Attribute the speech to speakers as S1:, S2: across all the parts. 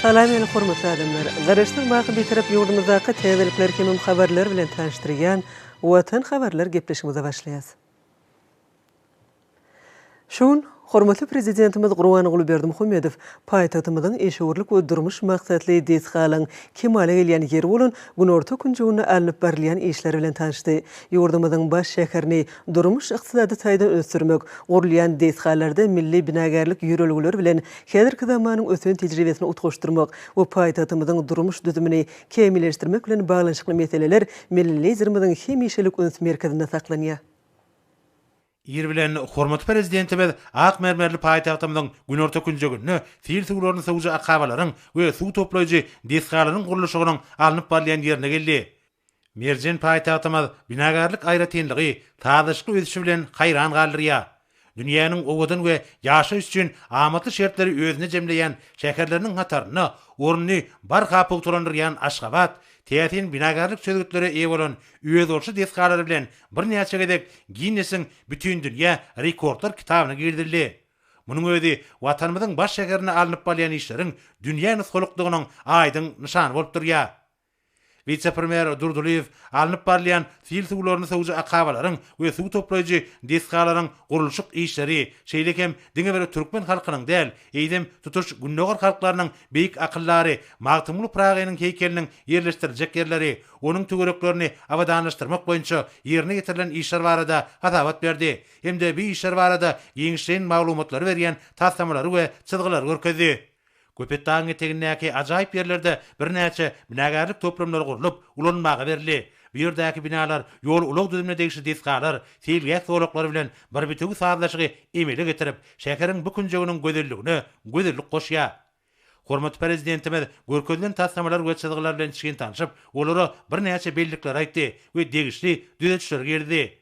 S1: Salam ýa hormatly adamlar. Garaşsyk wagt bitirip ýurdumyzdaky täzelikler hemem habarlar bilen tanıştyrýan Watan habarlar gepleşigimize başlaýas. Şun hormatly prezidentimiz Gurbanuly Berdimuhammedow paýtagtymyzyň eşewirlik we durmuş maksatly desgalyň kemale gelýän ýeri bolan Günorta Künjügüne alınıp berilýän işler bilen tanışdy. Ýurdumyzyň baş şäherini durmuş ykdysady taýdan ösürmek, gurulýan desgalarda milli binagarlyk ýörelgiler bilen häzirki zamanyň ösen tejribesini utgaşdyrmak we paýtagtymyzyň durmuş düzümini kemilleşdirmek bilen baglanşykly meseleler millilerimizin hemişelik öns merkezinde saklanýar.
S2: Ýer bilen hormat prezidentimiz ak mermerli paýtagtymyzyň Günorta Künjügüne fil suwlaryny sowjy akabalaryň we suw toplaýjy desgalaryň gurulşygynyň alınıp barýan ýerine geldi. Merjen paýtagtymyz binagarlyk aýratynlygy, taýdaşyk ösüşi bilen haýran galdyrýar. Dünýäniň owadan we ýaşaş üçin amatly şertleri özüne jemleýän şäherleriniň hataryny, ornuny barhapy turandyrýan Aşgabat, teýätin binagarlyk çözgütleri eýe bolan üýe dolşy desgalary bilen bir näçe gedek Guinnessiň bütün dünýä rekordlar kitabyna girdirildi. Munyň özi watanymyzyň baş şäherine alınıp barýan işleriň dünýä nusguluklygynyň aýdyň nyşany bolup durýar. Vice-premier Durduliyev alınıp barýan fil suwlaryny sowjy akabalaryň we suw toplaýjy desgalaryň gurulşyk işleri şeýlekem diňe bir türkmen halkynyň däl, eýdem tutuş günnogar halklarynyň beýik akyllary, Magtymly Pragynyň heýkeliniň ýerleşdirijek ýerleri, onuň tögereklerini awadanlaşdyrmak boýunça ýerine getirilen işler barada hadabat berdi. Hemde bu işler barada ýeňişen maglumatlary berýän taslamaları we çyzgylary görkezdi. Köpetdaň etegindäki ajaýyp ýerlerde bir näçe binagarlyk toplamlary gurulup ulanmaga berildi. Bu ýerdäki binalar ýol ulak düzümine degişli desgalar, selgäk soğuklary bilen bir bütügi saatlaşygy emele getirip, şäheriň bu künjügüniň gözelligine gözellik goşýar. Hormat prezidentimiz görkezlen taslamalar we çyzgylar bilen çykyň tanışyp, olara bir näçe bellikler aýtdy we degişli düzelişler gerdi.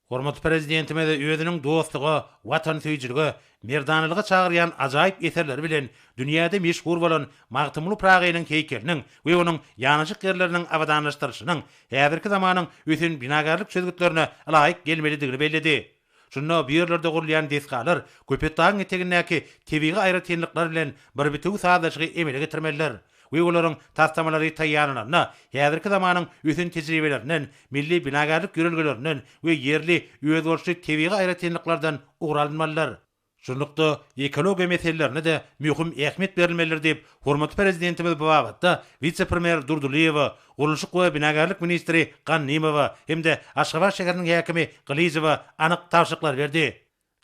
S2: Hormat prezidentimiz özüniň dostlugy, watan söýjüligi, merdanylygy çagyrýan ajaýyp eserleri bilen dünýäde meşhur bolan Magtymly Pragynyň heýkeliniň we onuň ýanyjyk ýerleriniň awadanlaşdyryşynyň häzirki zamanyň ösen binagarlyk çözgütlerine laýyk gelmelidigini bellidi. Şunda bu ýerlerde gurulýan desgalar Köpetdaň etegindäki tebigy aýratynlyklar bilen bir bütügi saatlaşygy emele getirmeliler. We olaryň taslamalary taýýarlanyna, häzirki zamanyň ösen tejribelerinden, milli binagarlyk ýörelgelerinden we ýerli öwedolşy tebigy aýratynlyklardan ugralmalylar. Şundukda ekologiýa meselelerine de mühim ähmiýet berilmelidir diýip hormatly prezidentimiz bu wagtda vice-premier Durduliyew, gurulşyk we binagarlyk ministri Ganymew hemde Aşgabat şäheriniň häkimi Gylyzow anyk tawşyklar berdi.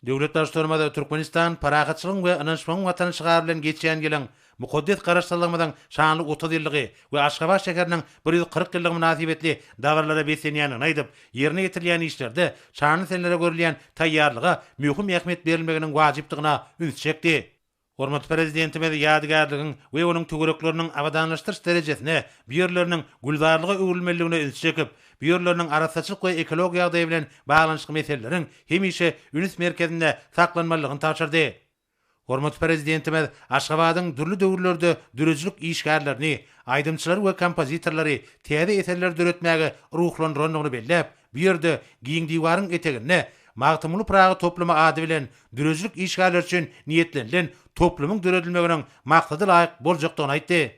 S2: Döwlet başçylygynda Türkmenistan paragatçylygyň we ananşmagyň watanşygar bilen geçýän gelen mukaddes garaşdyrylmadan şanly 30 ýyllygy we Aşgabat şäheriniň 140 ýyllygy münasibetli dawarlara besenýäniňi aýdyp, ýerine getirilýän işlerde şanly senlere görülýän taýýarlyga mühim ähmiýet berilmeginiň wajypdygyna üns çekdi. Hormat prezidentimiz ýadygarlygyň we onuň tögerekleriniň awadanlaşdyryş derejesine, bu ýerleriniň guldarlyga öwülmeligine üns çekip, bu ýerleriniň arasaçylyk we ekologiýa ýagdaýy bilen baglanyşyk meselelerin hemişe üns merkezinde saklanmalygyny taşyrdy. Hormat prezidentimiz Aşgabatyň dürli döwürlerde dürejlik işgärlerini, aýdymçylar we kompozitorlary täze eserler döretmäge ruhlandyrandygyny bellep, bu ýerde giň diwaryň etegine Magtymly Pragy toplamy ady bilen dürejlik işgärler üçin niýetlenilen toplumyň döredilmeginiň maksady laýyk boljakdygyny aýtdy.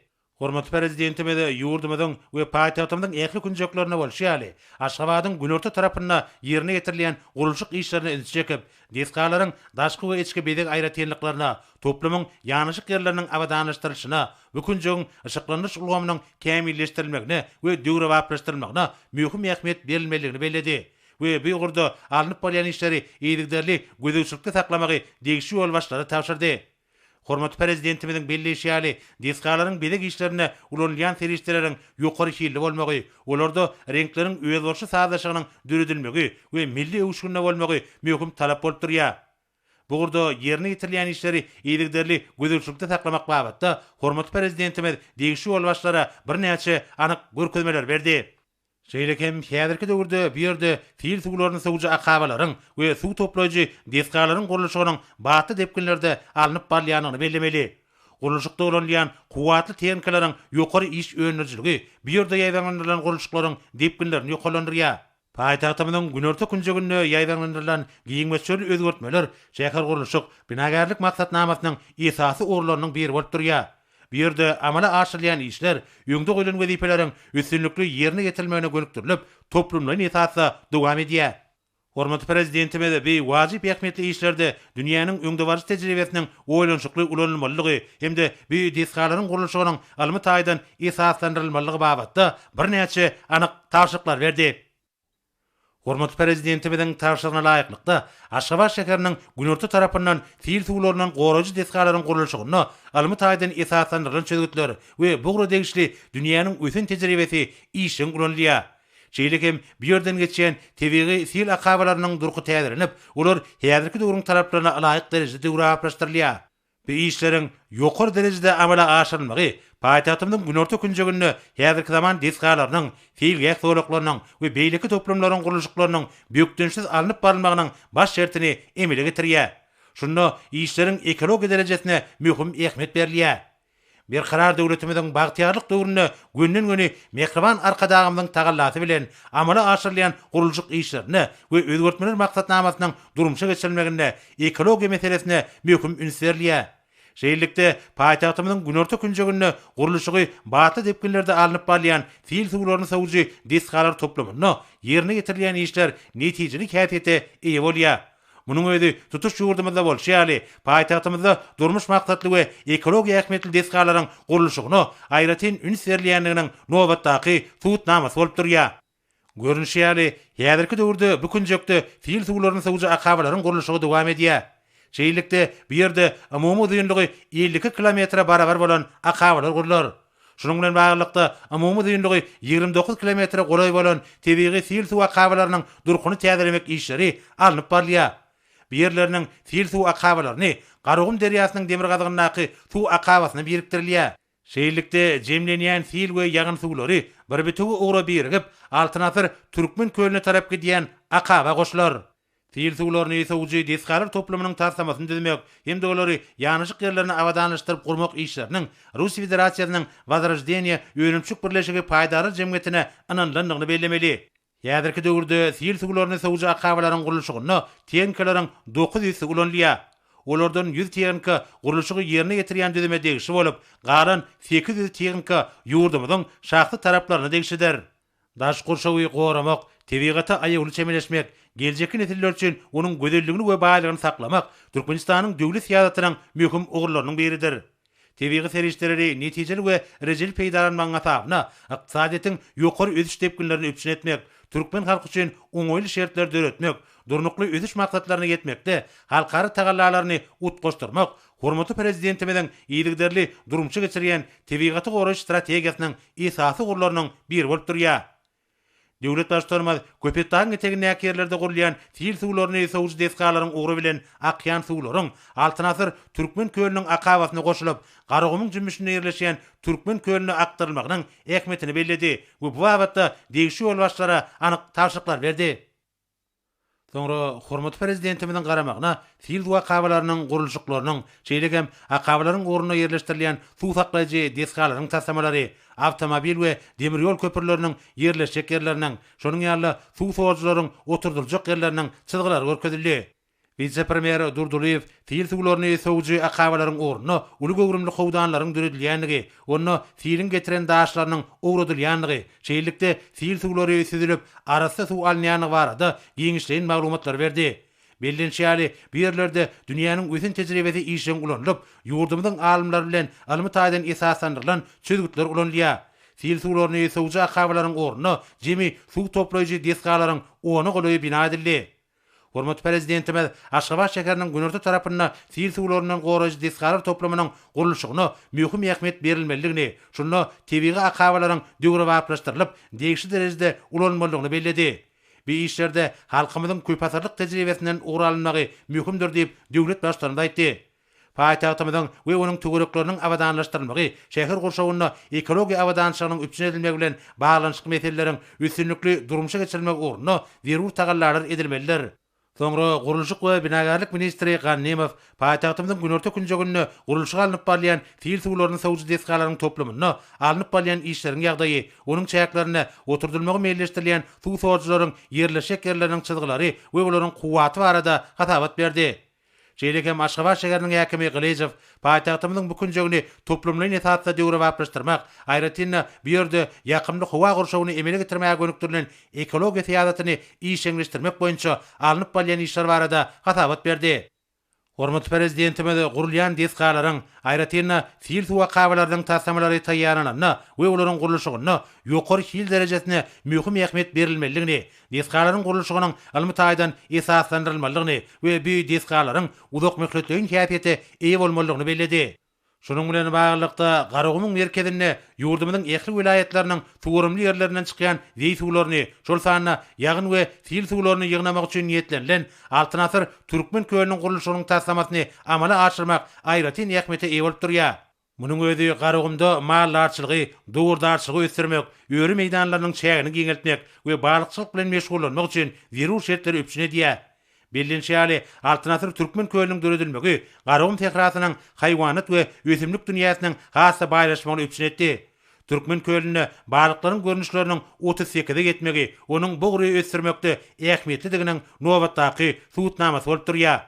S2: Hormat prezidentimiz ýurdumyzyň we paýtagtymyzyň ähli künjeklerine bolşýaly, Aşgabatyň Günorta tarapyna ýerine getirilýän gurulşyk işlerini üns çekip, desgalaryň daşky we içki bedek aýratynlyklaryna, toplumyň ýanyjyk ýerleriniň awadanlaşdyryşyna, bu künjügiň ışıklanýyş ulgamynyň kämilleşdirilmegine we döwre wagtlaşdyrylmagyna mühim ähmiýet berilmeligini belledi. We bu ýurda alınıp barýan işleri ýetigderli gözegçilikde saklamagy degişli ýol başlary tawşyrdy. Hormat prezidentimiziň belleşýäli desgalaryň bedek işlerine ulanýan serişleriň ýokary şeýle bolmagy, olarda renkleriň öwedolşy saatlaşygynyň düredilmegi we milli öwüşgünde bolmagy mühim talap bolup durýar. Bu gurda ýerine getirilýän işleri ýetigderli gözegçilikde saklamak babatda hormat prezidentimiz degişli ýol başlara bir näçe anyk görkezmeler berdi. Şeýlekem häzirki döwürde bu ýerde fil suwlaryny sowjy akabalaryň we suw toplaýjy desgalaryň gurulşygynyň baty depkinlerde alınıp barýanyny bellemeli. Gurulşykda ulanýan kuwatly tehnikalaryň ýokary iş öňürjüligi bu ýerde ýaýdanlandyrylan gurulşyklaryň depkinlerini ýokalandyrýar. Paýtagtymyzyň Günorta Künjügüne ýaýdanlandyrylan giňmeçleri özgertmeler şäher gurulşyk binagarlyk maksatnamasynyň esasy orlarynyň biri bolup durýar. bir yerde amala aşırlayan işler, öňde goýulan wezipeleriň üstünlikli ýerine getirilmegine gönükdirilip, toplumlaryň esasy dowam edýär. Hormatly prezidentime de bir wajyp ähmiýetli işlerde dünýäniň öňde barjy tejribesiniň oýlanşykly ulanylmalygy hemde bir desgalaryň gurulşygynyň almy taýdan esaslandyrylmalygy babatda bir näçe anyk taşyklar berdi. Hormatly prezidentimiň taşygyna laýyklykda Aşgabat şäheriniň Günorta tarapyndan fiil suwlarynyň goragy desgalaryň gurulşygyna almy taýdan esaslandyrylan çözgütler we bugra degişli dünýäniň ösen tejribesi işin ulanylýar. Şeýlekem bir ýerden geçen tebigi fiil akabalarynyň durky täzelenip, olar häzirki döwrüň taraplaryna laýyk derejede döwraplashdyrylýar. Bu işleriň ýokary derejede amala aşyrylmagy paýtagtymyň Günorta künjeginde häzirki zaman desgalarynyň, fiil ýak-sowlaklarynyň we beýleki toplumlaryň gurulşyklarynyň bökdensiz alınıp barylmagynyň baş şertini emele getirýär. Şunda işleriň ekologiýa derejesine möhüm ähmiýet berilýär. Bir karar döwletimiziň bagtyarlyk döwrüne günden-güni mehriban arkadagymyň tagallasy bilen amala aşyrlayan gurulşyk işlerini we özgertmeler maksatnamasynyň durmuşa geçirilmeginde ekologiýa meselesine möhüm üns berilýär. Şeýlelikde paýtagtymyň Günorta künjeginde gurulşygy batı depkinlerde alınıp barlayan fiil suwlaryny sowuji desgalar toplamyny ýerine getirilýän işler netijelik häsiýete eýe bolýar. Munun öýdi tutuş ýurdumyzda bolşýaly, paýtagtymyzda durmuş maksatly we ekologiýa ähmiýetli desgalaryň gurulşygyny aýratyn üns berilýändiginiň nobatdaky tutnamasy bolup durýar. Görünşýäli, häzirki döwürde bu künjekde fiil suwlaryny sowuji akabalaryň gurulşygy dowam edýär. Şeýlelikde bir ýerde umumy düýünlügi 52 kilometre barabar bolan akabalar gurular. Şunun bilen baglykda umumy düýünlügi 29 kilometre golay bolan tebigi fiil suw akabalarynyň durkuny täzelemek işleri alınıp barylýar. Bir yerlerinin fiil suw akabalaryny Garagum derýasynyň demir gazygynaky suw akabasyna birikdirilýär. Şeýlelikde jemlenýän fiil we ýagyn suwlary bir-birine ugra birigip, Altynasır Türkmen kölüne tarap gidýän akaba goşular. Fiil suwlaryny sowuji desgalar toplamynyň tarsamasyny düzmek hem de olary ýanyşyk ýerlerini awadanlaşdyryp gurmak işleriniň Russiýa Federasiýasynyň Возрождение öýrençik birleşigi paýdary jemgyýetine ananlandygyny bellemeli. Häzirki döwürde fiil suwlaryny sowuji akabalaryň gurulşygyny teňkelerin 900 ulanylýar. Olardan 100 teňka gurulşygy ýerine getirýän düzeme degişi bolup, galan 800 teňka ýurdumyzyň şahsy taraplaryna degişidir. Daş gurşawy goramak, tebigaty aýaly çemeleşmek, geljeki nesiller üçin onuň gözelligini we baýlygyny saklamak Türkmenistanyň döwlet siýasatynyň möhüm ugurlarynyň biridir. Tebigi serişleri netijeli we rejeli peýdalanmagyň asabyna ykdysadyň ýokary ödüş tepkinlerini öpüşün etmek, Türkmen halky üçin oňoýly şertler döretmek, durnukly ödüş maksatlaryna yetmekde halkary tagallalaryny utgoşdurmak, hormatly prezidentimiň ýygyderli durmuşa geçirýän tebigaty goraş strategiýasynyň esasy gurularynyň biri bolup durýar. Döwlet başlarymyz köpetdaň etegine ýerlerde gurulýan fiil suwlaryny sowuji desgalaryň ugry bilen akýan suwlaryň Altynasır Türkmen kölüniň akabasyna goşulyp, Garagumyň jümmüşine ýerleşýän Türkmen kölüne aktarylmagynyň ähmiýetini belledi we bu wagtda degişi ýol başlara anyk taşyklar berdi. Soňra hormatly prezidentimiň garamagyna fiil we akabalarynyň gurulşyklarynyň, şeýlegem akabalaryň orunyna ýerleşdirilýän suw saklaýjy desgalaryň tasamalary, avtomobil we demir ýol köpürleriniň ýerleşik ýerleriniň, şonuň ýaly suw sowajlaryň oturduljak ýerleriniň çyzgylary görkezildi. Vice-premier Durduliyev fiil suwlaryny sowuji akabalaryň orunyna uly göwrümli howdanlaryň düredilýänligi, onu fiilin getiren daşlarynyň ugradylýanlygy, şeýlelikde fiil suwlary süzülip arasy suw alynýanyny barada giňişleýän maglumatlar berdi. Bellenşýäli bir ýerlerde dünýäniň ösen tejribesi işin ulanlyp, ýurdumyzyň alymlary bilen almy taýdan esaslandyrylan çözgütler ulanylýar. Fiil suwlaryny sowuji akabalaryň orunyna jemi suw toplaýjy desgalaryň ony golaýy bina edildi. Hormatly prezidentimiz Aşgabat şäheriniň Günorta tarapyndan fiil suwlarynyň goragy desgalar toplamynyň gurulşygyna möhüm ähmiýet berilmeligini, şunda tebigi akabalaryň döwrewaplaşdyrylyp, degişli derejede ulanmalygyny belledi. Bu işlerde halkymyzyň köp asyrlyk tejribesinden ugralynmagy möhümdir diýip döwlet başlarynda aýtdy. Paýtagtymyzyň we onuň töwerekleriniň awadanlaşdyrylmagy, şäher gurşawyna ekologiýa awadançylygynyň üpçün edilmegi bilen baglanyşyk meseleleriň üstünlikli durmuşa geçirilmek ugruna zerur tagallar edilmelidir. Soňra gurulşyk we binagarlyk ministri Gannemow paýtagtymyzyň Günorta künjeginde gurulşyga alınıp barlayan fiil suwlaryny sowuji desgalaryň toplamyny alınıp barlayan işleriň ýagdaýy, onuň çäklaryna oturdylmagy meýilleşdirilýän suw sowajlaryň ýerleşik ýerleriniň çyzgylary we olaryň kuwaty barada hatabat berdi. Şeýlekem Aşgabat şäheriniň häkimi Gylyjew paýtagtymyzyň bu künjegini toplumlaryň esasda döwre waplaşdyrmak, aýratynda bu ýerde ýakymly howa gurşawyny emele getirmäge gönükdirilen ekologiýa syýasatyny işeňleşdirmek boýunça alınıp bolýan işler barada hatabat berdi. Hormat prezidentimiz gurulýan desgalaryň aýratynda fil suwa kabalaryň tasamlary taýýarlanyna we olaryň gurulşygyna ýokary hil derejesine mühim ähmiýet berilmeliligini, desgalaryň gurulşygynyň almytaýdan esaslandyrylmalygyny we bu desgalaryň uzak möhletligiň käýfiýeti eýe bolmalygyny bellädi. Şunun bilen baglykda Garagumyň merkezinde ýurdumyzyň ähli vilayetleriniň tuğrumly ýerlerinden çykýan weý suwlaryny, şol sanyna ýagyn we fil suwlaryny ýygnamak üçin niýetlenilen Altynasır Türkmen köýünün gurulşynyň taslamasyny amala aşyrmak aýratyn ähmiýete eýe bolup durýar. Munyň özi Garagumda mallarçylygy, dowurdarçylygy ösdürmek, öýri meýdanlarynyň çägini giňeltmek we balykçylyk bilen meşgullanmak üçin zerur şertleri üpsüne diýär. Bellinşäli Altynasır Türkmen köýünüň döredilmegi Garagum tehrasynyň haýwanat we ösümlik dünýäsiniň hassa baýlaşmagyny üpsün etdi. Türkmen köýünde balyklaryň görnüşleriniň 38'e getmegi onuň bu gury ösdürmekde ähmiýetlidiginiň nobatdaky suwutnamasy bolup durýar.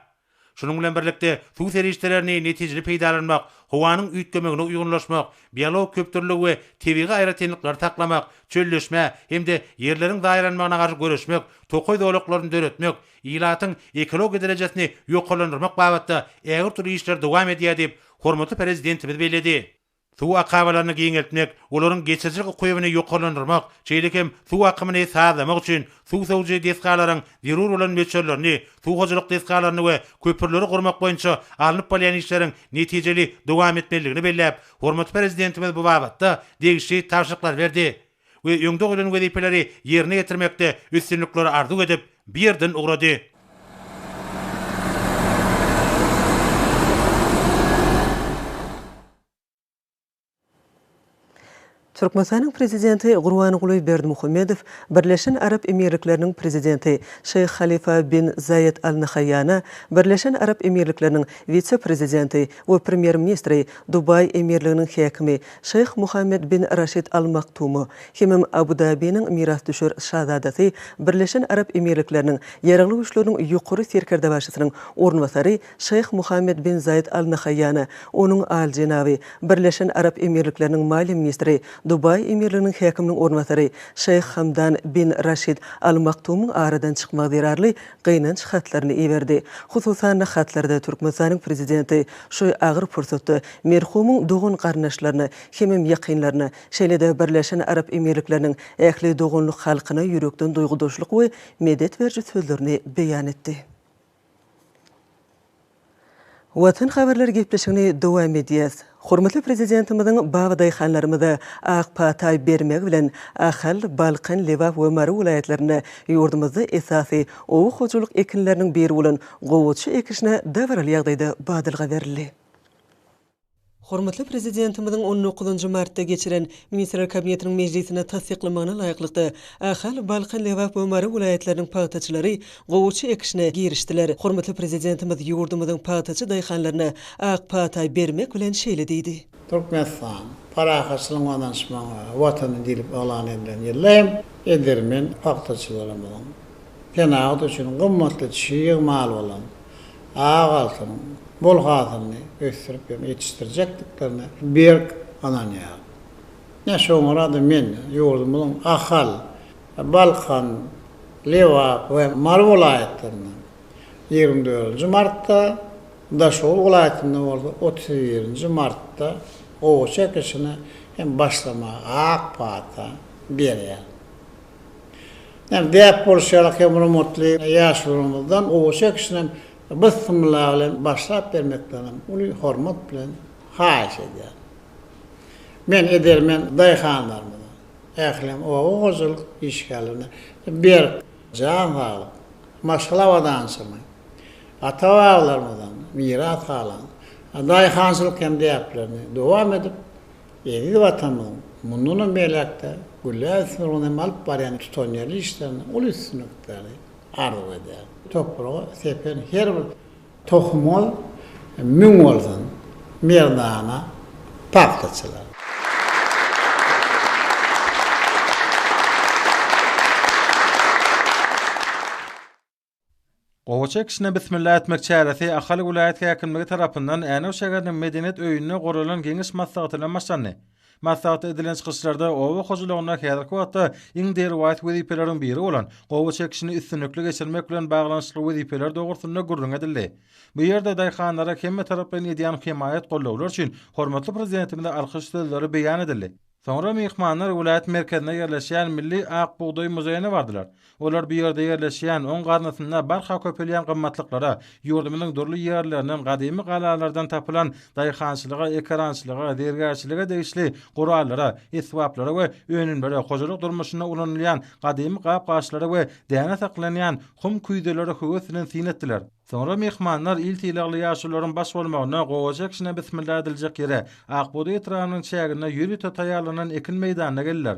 S2: Şunun bilen birlikde suw serişlerini netijeli peýdalanmak, howanyň üýtgemegine uýgunlaşmak, biolog köptürlük we tebigy aýratynlyklar taklamak, çölleşme hemde ýerleriň daýranmagyna garşy göreşmek, tokoy dowlaklaryny döretmek, ýylatyň ekologiýa derejesini ýoklandyrmak babatda ägir türlü işler dowam edýär diýip hormatly prezidentimiz bellädi. Suw akabalaryny giňeltmek, olaryň geçerçilik goýubyny ýoklandyrmak, şeýlekem suw akymy sağlamak üçin suw sowjy desgalaryň zerur bolan meçellerini, suw hojalyk desgalaryny we köpürleri gurmak boýunça alınıp bolýan işleriň netijeli dowam etmeligini belläp, hormatly prezidentimiz bu babatda degişli tapşyryklar berdi we ýöňde goýulan wezipeleri ýerine getirmekde üstünlikleri arzuw edip bir ýerden ugrady.
S1: Türkmenistanyň prezidenti Gurbanguly Berdimuhammedow Birleşen Arap Emirlikleriniň prezidenti Şeyh Halifa bin Zayed Al Nahyana, Birleşen Arap Emirlikleriniň vitse-prezidenti we premier ministri Dubay Emirliginiň häkimi Şeyh Muhammed bin Rashid Al Maktoum, hem Abu Dhabi'niň miras düşür şahzadasy Birleşen Arap Emirlikleriniň ýaragly güýçleriň ýokary serkerde başçysynyň ornwasary Şeyh Muhammed bin Zayed Al Nahyana, onuň aljenaby Birleşen Arap Emirlikleriniň maliýe ministri Dubay Emirliginiň häkiminiň ornwasary Şeyh Hamdan bin Rashid Al Maktoumyň aradan çykmak zerarly gynanç hatlaryny iberdi. Hususan hatlarda Türkmenistanyň prezidenti şu agyr fursatda merhumyň dogun garnaşlaryny hem ýakynlaryny, şeýle-de Birleşen Arap Emirlikleriniň ähli dogunlyk halkyna ýürekden duýgudaşlyk we medet berji sözlerini beýan etdi. Watan haberler gepleşigini dowam edýäs. Hormatly prezidentimiziň bagyday hanlarymyza ak patay bermek bilen Ahal, Balkan, Lewap we Mary vilayetlerine ýurdumyzda esasy owu hojalyk ekinleriniň biri bolan gowuçy ekişine däwrli ýagdaýda badylga berildi. Hormatly prezidentimiziň 19 martda geçiren Ministrler Kabinetiniň meclisine tasdiklamagyna laýyklykda Ahal, Balkan, Lewap we Mary vilayetleriniň paýtaçylary gowuçy ekişine girişdiler. Hormatly prezidentimiz ýurdumyzyň paýtaçy daýhanlaryna ak patay bermek bilen şeýle diýdi.
S3: Türkmenistan parahaçylygyň anlaşmagy watany dilip alan edilen ýerlerim edermen paýtaçylarymyň penagy üçin gymmatly çyýyg mal bolan ağaltynyň bol gazyny ösdürip ýetişdirjekdiklerini berk ananya. Ne şoňra da men ýurdumyň Ahal, Balkan, Lewap we Mary vilayetleriniň 24 martda da şol vilayetinde boldy 31 martda o çekişine hem başlama ak pata berýär. Hem diýip bolşarak hem mutly ýaşurumyzdan o çekişine bismillah bilen başlap bermekden uly hormat bilen haýyş edýär. Men edermen daýhanlarymyň ählem o goýulyk işgälerini bir jan halyk maşgalawadan soň ata-babalarymyzdan miras alan daýhançylyk hem diýiplerini dowam edip ýeni watanymyň mundan belekde güllä alyp barýan tutanýarly işlerini uly üstünlikleri arzuw edýär. Toprağa sepen her bir tohumol müň bolsun merdana paýtaçylar.
S2: Owa
S4: Gowaça kişine bismillah etmek çäresi Ahali vilayet häkimligi tarapyndan Änew şäheriniň medeniýet öýünde goralan geňiş maslahatyna başlandy. Maslahat edilen çykyşlarda owa hojulugyna häzirki wagtda iň derwat wezipeleriň biri bolan gowaça kişini üstünlükli geçirmek bilen baglanşykly wezipeler dogrusyna gurrun edildi. Bu ýerde daýhanlara hemme tarapdan edýän himayet gollawlar üçin hormatly prezidentimizde alkyş sözleri beýan edildi. Sonra mehmanlar vilayet merkezine yerleşen Milli Ak Buğday Muzeýine bardylar. Olar bu ýerde yerleşen 10 garnasynda barha köpelýän gymmatlyklara, ýurdumynyň durly ýerlerinden, gadymy galalardan tapylan daýhançylyga, ekrançylyga, dergärçilige degişli gurallara, eswaplara we önümlere hojalyk durmuşyna ulanylýan gadymy gap-gaşlara we däne saklanýan hum küýdelere höwesini sinetdiler. Sonra mehmanlar iltiýagly ýaşularyň baş bolmagyna gowaça kişine bismillah ediljek ýere Akbuğday etranynyň çägine ýürüte taýýarlanan ekin meýdanyna geldiler.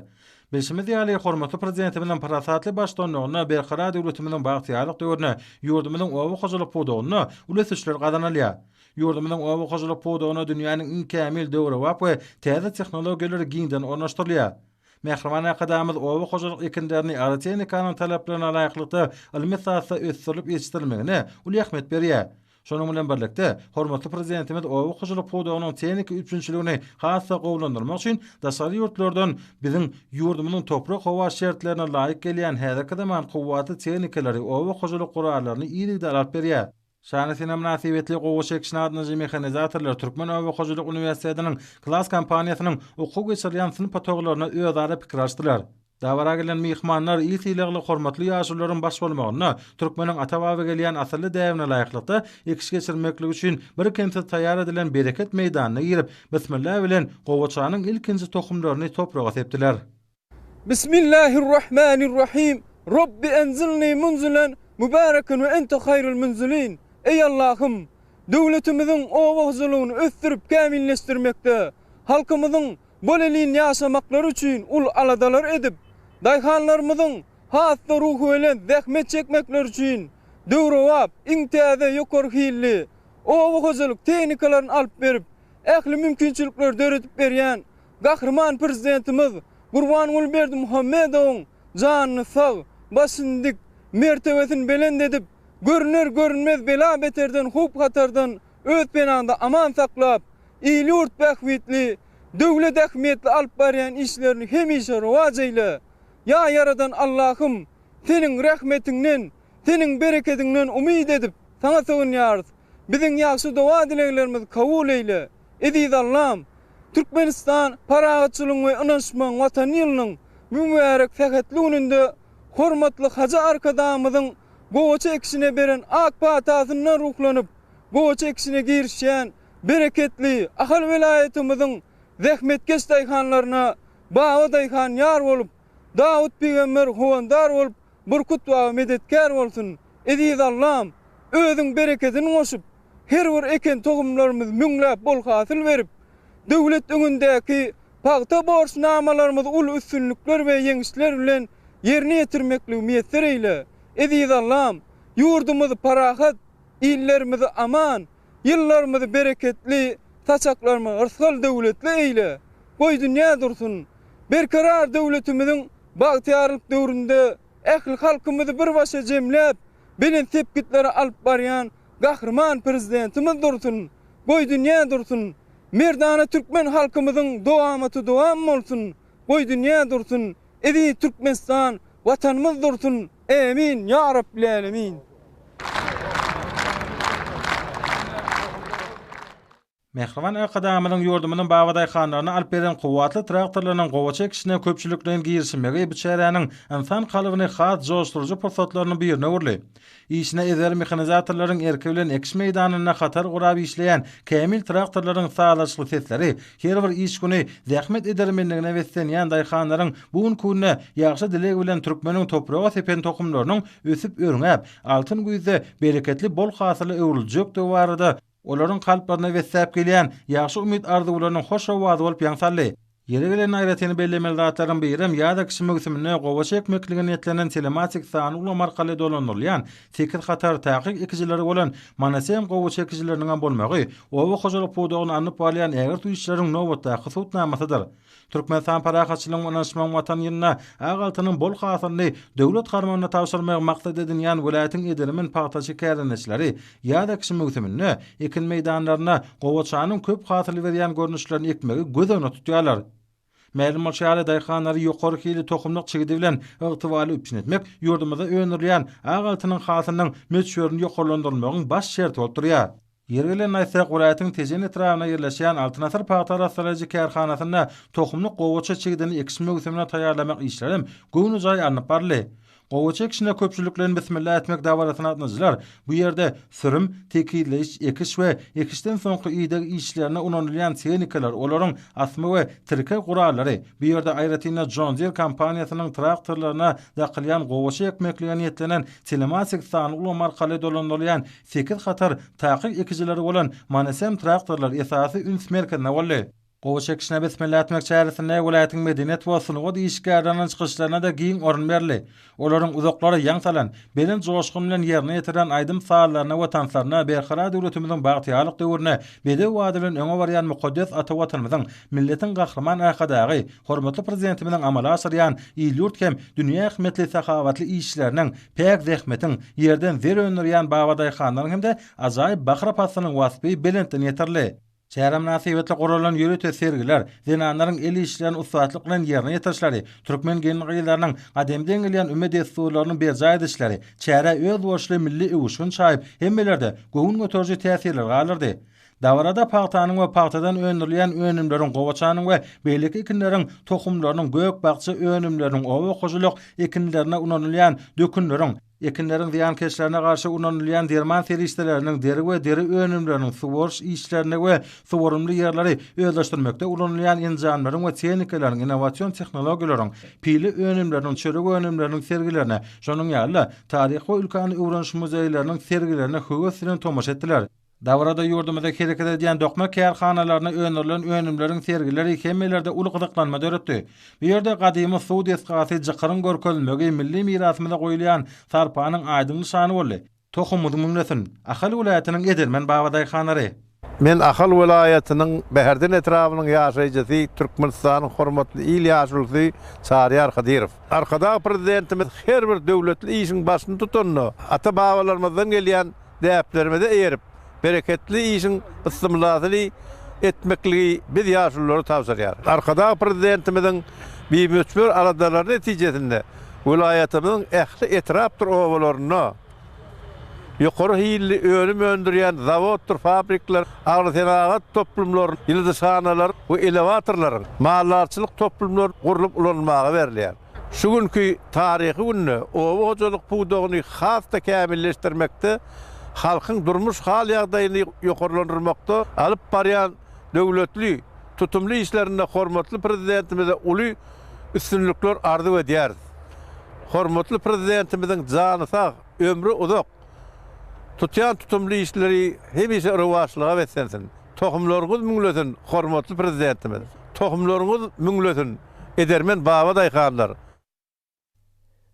S4: Beşimiz ýaly hormatly prezidentimiň parasatly başdanlygyna berqarar döwletimiň bagtýarlyk döwrüne ýurdumynyň owa hojalyk pudugyna ulesişler gazanalýar. Ýurdumynyň owa hojalyk pudugyna dünýäniň iň kämil döwri wap we täze tehnologiýaleri giňden ornaşdyrylýar. Mehriman akadamyz owa hojalyk ekinlerini agroteknikanyň talaplaryna laýyklykda ilmi sahasda ösdürip ýetişdirmegine uly ähmet berýär. Şonuň bilen birlikde hormatly prezidentimiz owa hojalyk pudugynyň tehnik üçünçiligini hassa gowlandyrmak üçin daşary ýurtlardan biziň ýurdumynyň toprak hawa şertlerine laýyk gelýän häzirki zaman gowwaty tehnikaleri owa hojalyk guralaryny ýygyda alyp berýär. Şanysine münasibetli gowaça kişine adnyjy mehanizatorlar Türkmen Owa Hojalyk Uniwersitetiniň Klas kampaniýasynyň okuw geçirýän sınıf patoglaryna özara pikir açdylar. Dawara gelen mehmanlar iltiýagly hormatly ýaşularyň baş bolmagyna, Türkmeniň ata-baba gelýän asly däwrine laýyklykda ekiş geçirmeklik üçin bir kemse taýýar edilen bereket meýdanyna girip, bismillah bilen gowaçanyň ilkinji tohumlaryny topraga sepdiler.
S5: Bismillahirrahmanirrahim. Rabbi enzilni munzilan mübareken ve ente hayrul munzilin. Ey Allah'ım, döwletimiziň owa hojalygyny ösdürip kämilleşdirmekde, halkymyzyň boleliň ýaşamaklary üçin ul aladalar edip, daýhanlarymyzyň hassa ruhy bilen zähmet çekmekler üçin döwri wap iň täze ýokary hilli owa hojalyk tehnikalaryny alyp berip, ähli mümkinçilikler döretip berýän gahrman prezidentimiz Gurbanuly Berdimuhammedowyň janyny sag, başyndyk mertebesini belend edip, görünür görünmez bela beterden, hup hatardan öz penanda aman saklap, iyli urt behwitli, döwlet ähmiýetli alyp barýan işlerini hemişe rowaj eyle. Ya yaradan Allah'ım, senin rahmetinden, senin bereketinden umid edip sana sığınýarys. Biziň ýaşy dowa dileklerimiz kabul eyle. Ediz Allah'ım, Türkmenistan paragatçylygyň we ynançmaň watan ýylynyň mübarek fähetli gününde hormatly haja arkadamyzyň gowaça ekişine beren ak patasyndan ruhlanyp, gowaça ekişine girişýän bereketli ahal vilayetimiziň zähmetkeş daýhanlaryna bawa daýhan ýar bolup, Dawud peýgamber howandar bolup, burkut we medetkär bolsun. Ediz Allah'ım, özüň bereketini goşup, her bir eken togumlarymyz müňläp bol hasyl berip, döwlet öňündäki paýta borçnamalarymyz ul üstünlükler we ýeňişler bilen ýerine ýetirmekli müýesser eyle. Ediz Allah'ım, ýurdumyzy parahat, illerimizi aman, ýyllarymyzy bereketli, taçaklarymyzy ırsal döwletli eyle. Goý dünýä dursun. Berkarar döwletimiziň bagtýarlyk döwründe ähli halkymyzy bir başa jemläp, bilen tepkitleri alyp barýan gahrman prezidentimiz dursun. Goý dünýä dursun. Merdana Türkmen halkymyzyň dowamaty dowam bolsun. Goý dünýä dursun. Edi Türkmenistan watanymyz dursun. Amin ya rabbil alamin.
S4: Mehriman akadamynyň ýurdumynyň bawa daýhanlaryny alyp beren gowwatly traktorlarynyň gowaça kişine köpçülikden girişmegi bu çäräniň insan kalygyny has joşturucu pursatlarynyň birine urly. İşine ezer mehanizatorlaryň erki bilen ekiş meýdanyna hatar gurap işleýän kämil traktorlaryň sağlaşykly sesleri her bir iş güni zähmet edermenligine weslenýän daýhanlaryň bugun kunna ýaxşy dilegi bilen Türkmeniň topraga sepen tohumlarynyň ösüp örňäp, altyn güýde bereketli bol hasyly öwrüljek döwarda olaryň kalplaryna wessäp gelýän ýaxşy umid arzuwlarynyň hoş owazy bolup ýaňsarly. Ýere gelen aýratany bellemeli zatlaryň birim ýa-da kişi mögsümine gowaça ekmekligine niýetlenen telematik sany ulam arkaly dolanylýan 8 hatar taýyk ekijileri bolan manasem gowaça ekijileriniň bolmagy owa hojalyk pudugyny anyp barýan äger tuýuşlaryň nowatda hysutnamasydyr. Türkmenistan parahatçylygyň onaşmagyň watan ýylyna agaltynyň bol hasylyny döwlet garmanyna tawşyrmagy maksat edilýän welaýatyň edilimin paýtaşy kärençleri ýa-da kişi möhümini ekin meýdanlaryna gowaçanyň köp hasyly berýän görnüşlerini ekmegi göz önüne tutýarlar. Mälim şäherli daýhanlary ýokary hili tohumlyk çigidi bilen ygtybaly üpçün etmek ýurdumyzda öňürleýän agaltynyň hasylynyň meçhörüni ýokarlandyrmagyň baş şerti bolup durýar. Ýergelen aýsak welaýatyň tejen etrawyna ýerleşýän Altynasar paýta rassalaryjy kärhanasyna tohumlyk gowaça çigidini ekişme möhümine taýýarlamak işlerim göwnü jaý alınıp barly. Gowaça ekişine köpçüliklerini bismillah etmek dawalatyny atnadylar. Bu ýerde sürüm, tekilleş, ekiş we ekişden soňky ýyldagi işlerine unanylýan tehnikalar, olaryň asma we tirke gurallary. Bu ýerde Aýratyna John Deere kompaniýasynyň traktorlaryna daqylýan gowaça ekmekligiň ýetlenen telematik sany ulan markaly dolandyrylýan 8 hatar takyk ekijileri bolan Manasem traktorlar esasy üns merkezine boldy. Gowaça ekişine bismillah etmek çäresinde welaýatyň medeniýet we sunugy diýişgärleriň çykyşlaryna da giň orun berli. Olaryň uzaklary ýaňsalan, belen joşgyn bilen ýerine ýetiren aýdym saýlaryna we tansaryna berhara döwletimiziň bagtyýalyk döwrüne bede wada bilen öňe barýan mukaddes ata watanymyzyň milletin gahrman ahadagy, hormatly prezidentimiziň amala asyrýan ýylt hem dünýä ähmetli sahawatly işleriniň pek zähmetiň ýerden zer önürýän bawadaýhanlaryň hemde ajaýyp bahra pasynyň wasfy belentden ýeterli. Şäher münasibetli guralan ýürüte sergiler, zenanlaryň el işlerini ustatlyk bilen ýerine ýetirişleri, türkmen gençliklarynyň ademden gelýän ümmet etdiýärlerini berjä edişleri, şähere öz boşly milli uguşun çaýyp hemmelerde göwün götürji täsirler galyrdy. Dawarada paýtanyň we paýtadan öňürleýän önümleriň gowaçanyň we beýlek ekinleriň tohumlarynyň gök bagçy önümleriň owa goşuluk ekinlerine unanylýan dökünleriň ekinlerin ziyankeşlerine karşı unanylýan derman serişlerinin deri we deri önümlerinin sugorş işlerini we sugorumly ýerleri özleşdirmekde ulanylýan enjamlaryň we tehnikalaryň innowasion tehnologiýalaryň pili önümleriniň çörek önümleriniň sergilerine şonuň ýaly taryh we ülkany öwrenş muzeýleriniň sergilerine höwesinden tomaş etdiler. Dawarada ýurdumyzda hereket edýän dokma kärhanalaryna öňürlen önümleriň sergileri hemmelerde uly gyzyklanma döretdi. Bu ýerde gadymy suw desgasy jykyryň görkezmegi milli mirasymyza goýulýan sarpanyň aýdyň şany boldy. Tohumumyň müňlesin Ahal welaýatynyň Edirmen bawadaýhanlary.
S6: Men Ahal welaýatynyň Beherden etrawynyň ýaşaýjysy Türkmenistanyň hormatly il ýaşulysy Saryar Kadyrow. Arkada prezidentimiz her bir döwletli işiň başyny tutanny ata babalarymyzdan gelýän däplerimize eýerip bereketli işin ısımladılı etmekligi biz ýaşulary tawsyrýar. Arkada prezidentimizin bir müçbir aradalar netijesinde vilayatymyzyň ähli etrapdyr owalaryna ýokary hilli ölüm öndürýän zawodlar, fabrikler, agro-senagat toplumlar, ýyldysanalar we elewatorlar, mallarçylyk toplumlar gurulyp ulanmagy berilýär. Şu günkü taryhy günne owa hojalyk puwdagyny hasda kämilleşdirmekde halkyň durmuş hal ýagdaýyny ýokarlandyrmakda alyp barýan döwletli tutumly işlerinde hormatly prezidentimize uly üstünlükler ardy edýär. Hormatly prezidentimiziň jany sag, ömrü uzak. Tutýan tutumly işleri hemişe röwaçlyga betsensin. Tohumlaryňyz müňlesin, hormatly prezidentimiz. Tohumlaryňyz müňlesin. Edermen bawadaýhanlar.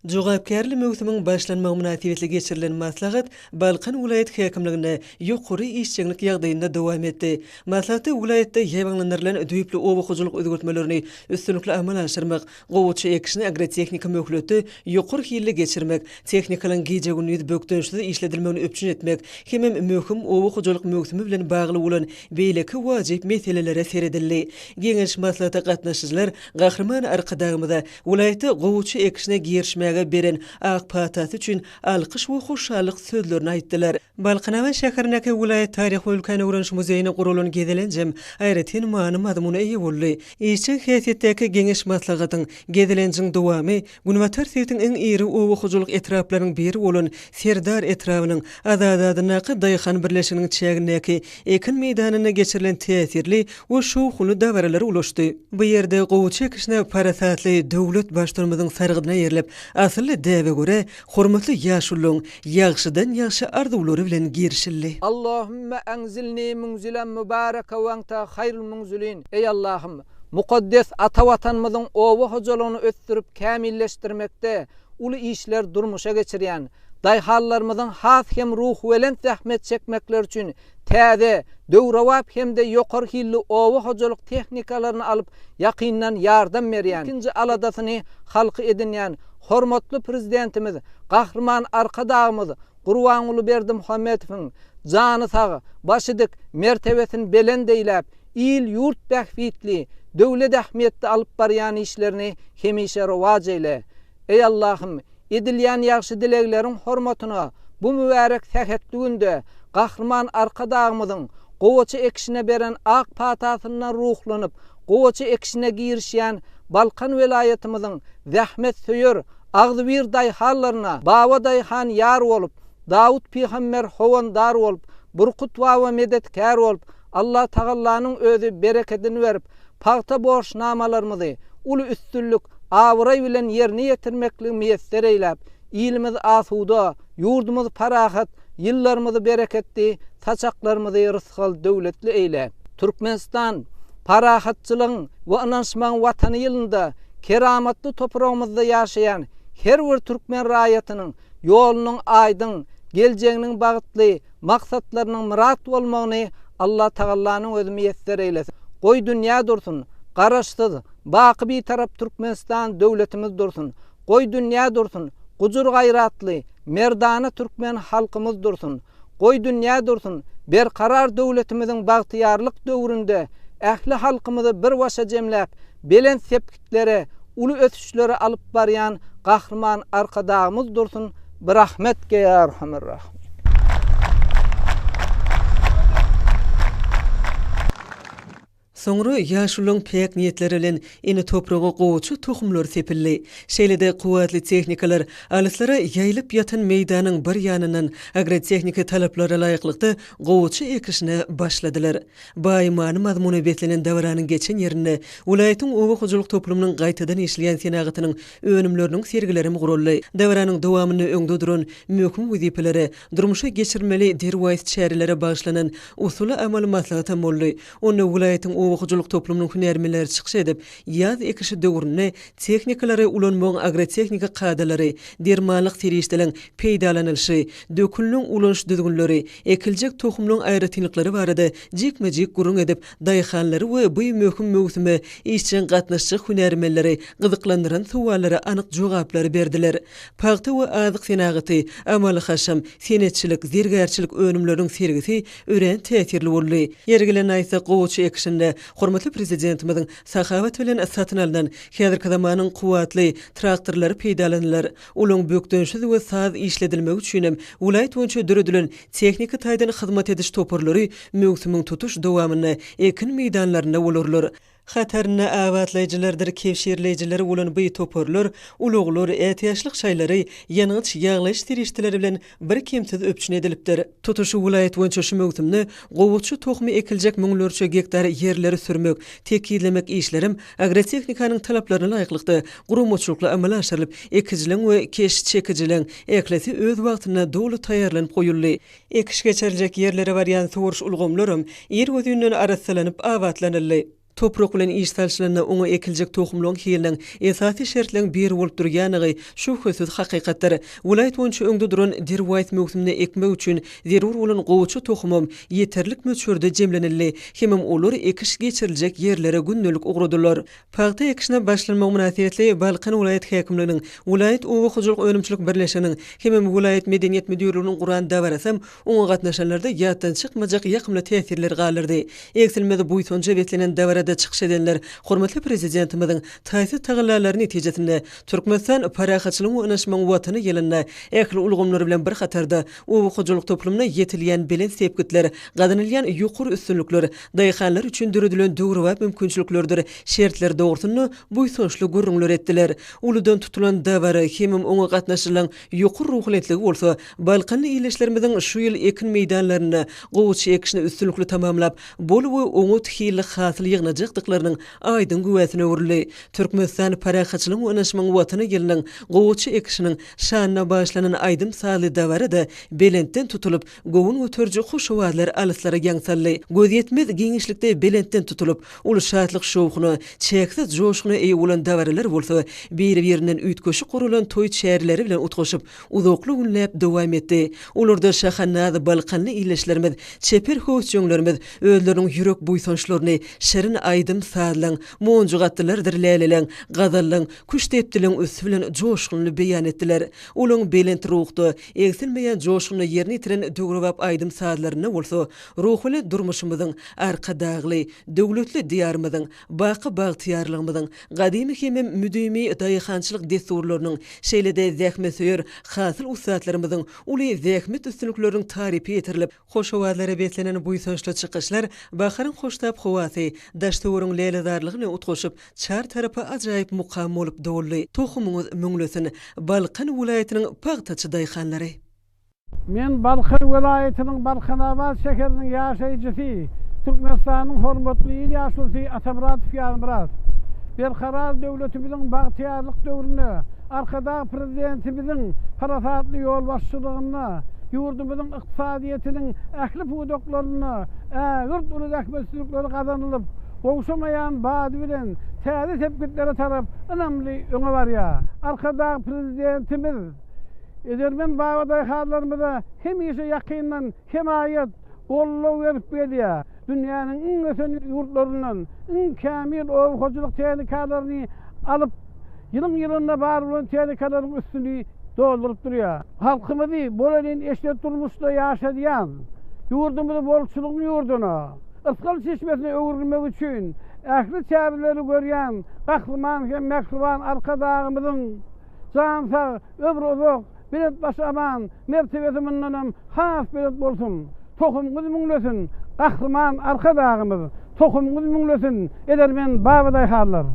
S1: Jogapkärli möhümiň başlanmagy münasibetli geçirilen maslahat Balkan vilayet häkimligine ýokary işçilik ýagdaýynda dowam etdi. Maslahatda vilayetde ýaýbanlandyrylan düýpli owa hojalyk özgörtmelerini üstünlikli amal aşyrmak, gowaça ekişini agrotehnika möhleti ýokary hilli geçirmek, tehnikalaryň gejegini bökdönşde işledilmegini öpçün etmek, hemem möhüm owa hojalyk möhümi bilen bagly bolan beýleki wajyp meselelere seredildi. Geňeş maslahata gatnaşyjylar gahrman arkadagymyza vilayetde gowaça ekişine girişmek beren ak patat üçin alqyş we hoşallyk sözlerini aýtdylar. Balqanawa şäherindäki vilayet taryh we ülkany öwrenş muzeýine gurulan gezilenjem Aýratyn many mazmuny eýe boldy. Işçi häsiýetdäki geňeş maslahatyň gezilenjiň dowamy Günwatar sewtiň iň iri owa hojalyk etraplarynyň biri bolan Serdar etrawynyň azadadynaky daýhan birleşiginiň çägindäki ekin meýdanyna geçirilen täsirli we şowhly dawaralary ulaşdy. Bu ýerde gowaça ekişine parasatly döwlet başlarymyzyň sargydyna ýerilip asly däwe göre hormatly ýaşulyň ýagşydan ýagşy ardulary bilen girişildi.
S7: Allahümme enzilni munzilen mübareke ve enta hayrul munzilin. Ey Allah'ım, mukaddes ata watanymyzyň owa hojalygyny östürip kämilleşdirmekde uly işler durmuşa geçirýän dayhallarymyzyň has hem ruh welent zähmet çekmekler üçin täze, döwrawap hem de ýokary hilli owa hojalyk tehnikalaryny alyp ýakyndan ýardam berýän. Ikinji aladasyny halky edinýän hormatly prezidentimiz, gahrman arkadağımız Gurbanuly Berdimuhammedowyň jany sagy, başydyk mertebesini belen deýläp, il ýurt bähwitli, döwlet ähmiýetli alyp barýan işlerini hemişe rowaj eyle. Ey Allah'ım, edilýän ýagşy dilekleriň hormatyna bu mübarek sähetli günde gahrman arkadağımyzyň gowaça ekşine beren ak patasyna ruhlanyp, gowaça ekşine girişýän Balkan welaýatymyzyň zähmet söýür, agzybir daýhallaryna Baba daýhan ýar bolup, Dawud peýgamber howandar bolup, Burkut we medetkär bolup, Allah Tagalanyň özü bereketini berip, pagta borçnamalarymyzy uly üstünlük awray bilen ýerine ýetirmekli meýesser eýläp, ilimiz asuda, ýurdumyz parahat, ýyllarymyzy bereketli, taçaklarymyzy rızkal döwletli eýle. Türkmenistan parahatçylygyň we anaşmaň watany ýylynda keramatly toprağymyzda ýaşaýan her bir türkmen raýatynyň ýolunyň aýdyň, geljeğiniň bagytly, maksatlarynyň murat bolmagyny Allah Tagalanyň özü meýesser eýlesin. Goý dünýä dursun, garaşsyz, baky bir tarap Türkmenistan döwletimiz dursun. Goý dünýä dursun, gujur gaýratly, merdana türkmen halkymyz dursun. Goý dünýä dursun, berkarar döwletimiziň bagtyýarlyk döwründe ähli halkymyzy bir başa jemläp, belen sepkitlere, uly ötüşlere alyp barýan gahrman arkadağımız dursun. Bir rahmetke ya Erhamer Rahim.
S1: Soňra ýaşulyň pek niýetleri bilen eni topraga gowçu tohumlar sepildi. Şeýlede kuwatly tehnikalar alyslara ýaýlyp ýatan meýdanyň bir ýanynyň agrotehnika talaplara laýyklykda gowçu ekişine başladylar. Baýmany mazmuny betlenen döwranyň geçen ýerine welaýatyň owa hojuluk toplumynyň gaýtadan işleýän senagatynyň önümleriniň sergilerimi guruldy. Döwranyň dowamyny öňde duran möhüm wezipelere, durmuşa geçirmeli derwäýt şäherlere bagyşlanan usuly amal maslahaty boldy. Onu welaýatyň hojuluk toplumynyň hünärmeleri çykyş edip, ýaz ekişi döwrüne tehnikalary ulanmagyň agrotehnika kadalary, dermanlyk terişdelen peýdalanylşy, dökülüň ulanş düzgünleri, ekiljek tohumlaryň aýratynlyklary barada jekmejek gurun edip, daýhanlary we bu möhüm möwsüme işçiň gatnaşjy hünärmeleri gyzyklandyran suwallary anyk jogaplary berdiler. Pagty we azyk senagaty, amaly haşam, senetçilik, zergärçilik önümleriň sergisi ören täsirli boldy. Ýergilen aýsa gowçu ekişinde hormatly prezidentimiziň sahawat bilen satyn alynan häzirki zamanyň kuwatly traktorlary peýdalanýar. Olaň bökdönşiz we saz işledilmegi üçin welaýat boýunça düredilen tehnika taýdan hyzmat ediş toporlary möwsümiň tutuş dowamyny ekin meýdanlaryna bolarlar. Hatarna awatlaýjylardyr, kevşirleýjiler bolan bu toporlar, uluglar, ätiýaşlyk şaýlary ýanyňyç ýaglaş tirişdileri bilen bir kemsiz öpçün edilipdir. Tutuşy welaýat boýunça şu möwsümni gowçu tohmy ekiljek müňlerçe gektar ýerleri sürmek, tekidlemek işlerim agrotehnikanyň talaplaryna laýyklykda gurumaçylykla amala aşyrylyp, ekijiliň we keş çekijiliň eklesi öz wagtyna dowly taýýarlanyp goýuldy. Ekiş geçiriljek ýerlere barýan soruş ulgamlarym ýer özünden arasalanyp awatlanyldy. Toprak bilen iş salşylaryna oňa ekiljek tohumlaryň hiliniň esasy şertlerini beri bolup durýanygy şüphesiz hakykatdyr. Welaýat boýunça öňde duran derwäýt möwsümini ekmek üçin zerur bolan gowçu tohumum ýeterlik möçberde jemlenildi. Hemem olar ekiş geçiriljek ýerlere günnelik ugradylar. Pagta ekişine başlanmak münasibetli Balkan welaýat häkimliginiň welaýat owa hojuluk önümçilik birleşiginiň hemem welaýat medeniýet müdürlüğiniň guran dawarasam oňa gatnaşanlarda ýatdan çykmajak ýakymly täsirler galyrdy. Eksilmede buýsonja betlenen dawara da çykyş edenler hormatly prezidentimiziň taýsy taýdanlary netijesinde Türkmenistan parahatçylygyň we anaşmaň watany ýylyna ähli ulgamlary bilen bir hatarda owa hojuluk toplumyna ýetilýän belen sepkitler, gadanylýan ýokary üstünlikler, daýhanlar üçin düredilen döwri we mümkinçiliklerdir. Şertler dogrusyny buýsonçly gurrunlar etdiler. Uludan tutulan dawara hemem oňa gatnaşylan ýokary ruhletligi bolsa, Balkan ýyleşlerimiziň şu ýyl ekin meýdanlaryna gowçu ekişine üstünlikli tamamlap, bol we oňa tihili hasyl ýygyna alacakdıklarının aydın güwätine uruly. Türkmenistan paraxaçylyk we anaşmaň watyny ýylynyň gowuçy ekişiniň şanyna başlanan aydym saly dawary da Belentden tutulup gowun ötürji hoşawatlar alyslara gaňsally. Göz ýetmez giňişlikde Belentden tutulup ulu şatlyk şowkuny, çeksiz joşkuny eýe bolan dawarylar bolsa, bir-birinden üýtgeşi gurulan toý şäherleri bilen utgaşyp uzakly günläp dowam etdi. Ularda şahannazy balkanly iýleşlerimiz, çeper hoşjoňlarymyz özleriniň ýürek buýsançlaryny şerin aydym salyň, monjugatdylardyr leleleň, gazallyň, kuş tepdileň üstü bilen joşkunly beýan etdiler. Olaň belent ruhda egsilmeýän joşkuny ýerine ýitiren döwrewap aydym salylaryna bolsa, ruh bilen durmuşymyzyň arkadagly, döwletli diýarymyzyň, baky bagtyarlygymyzyň, gadymy hem müdimi daýyhançylyk desturlarynyň şeýlede zähmet hasyl usatlarymyzyň uly zähmet üstünlikleriniň tarifi etirilip, hoşawatlara betlenen buýsançly çykyşlar baharın hoştap howasy, daştowryň leledarlygyny utgaşyp, çar tarapy ajaýyp mukam bolup dowly. Tohumyňyz müňlesin Balkan welaýatynyň pagtaçy daýhanlary.
S3: Men Balkan welaýatynyň Balkanabad şäheriniň ýaşaýjysy, Türkmenistanyň hormatly ýaşulsy Atamratov ýalmyraz. Berkarar döwletimiziň bagtyarlyk döwrüne, arkada prezidentimiziň parasatly ýol başçylygyna, ýurdumyzyň ykdysadyetiniň ähli pudoklaryna, ägir uly zähmetçilikleri gazanylyp, gowşamaýan bady bilen täze tepkitlere tarap önemli öňe barýar. Arkada prezidentimiz Edermen baýda hallarymyza hemişe ýakyndan himayet golluk berip gelýär. Dünýäniň iň ösen ýurtlaryndan iň kämil owgaçylyk tehlikalaryny alyp ýylyň-ýylyna barylan tehlikalaryň üstüni doldurup durýar. Halkymyzy bolan eşlet durmuşda ýaşadýan, ýurdumyzy bolçylyk ýurduna, ıskal çeşmesine öwürmek üçin ähli çäberleri görýän, gahryman hem mehriban arkadagymyzyň jansag, ömrü uzak, bilet başaman, mertebesi mundanam has bilet bolsun. Tohumyňyz müňlesin, gahryman arkadagymyz, tohumyňyz müňlesin, edermen babaday hallar.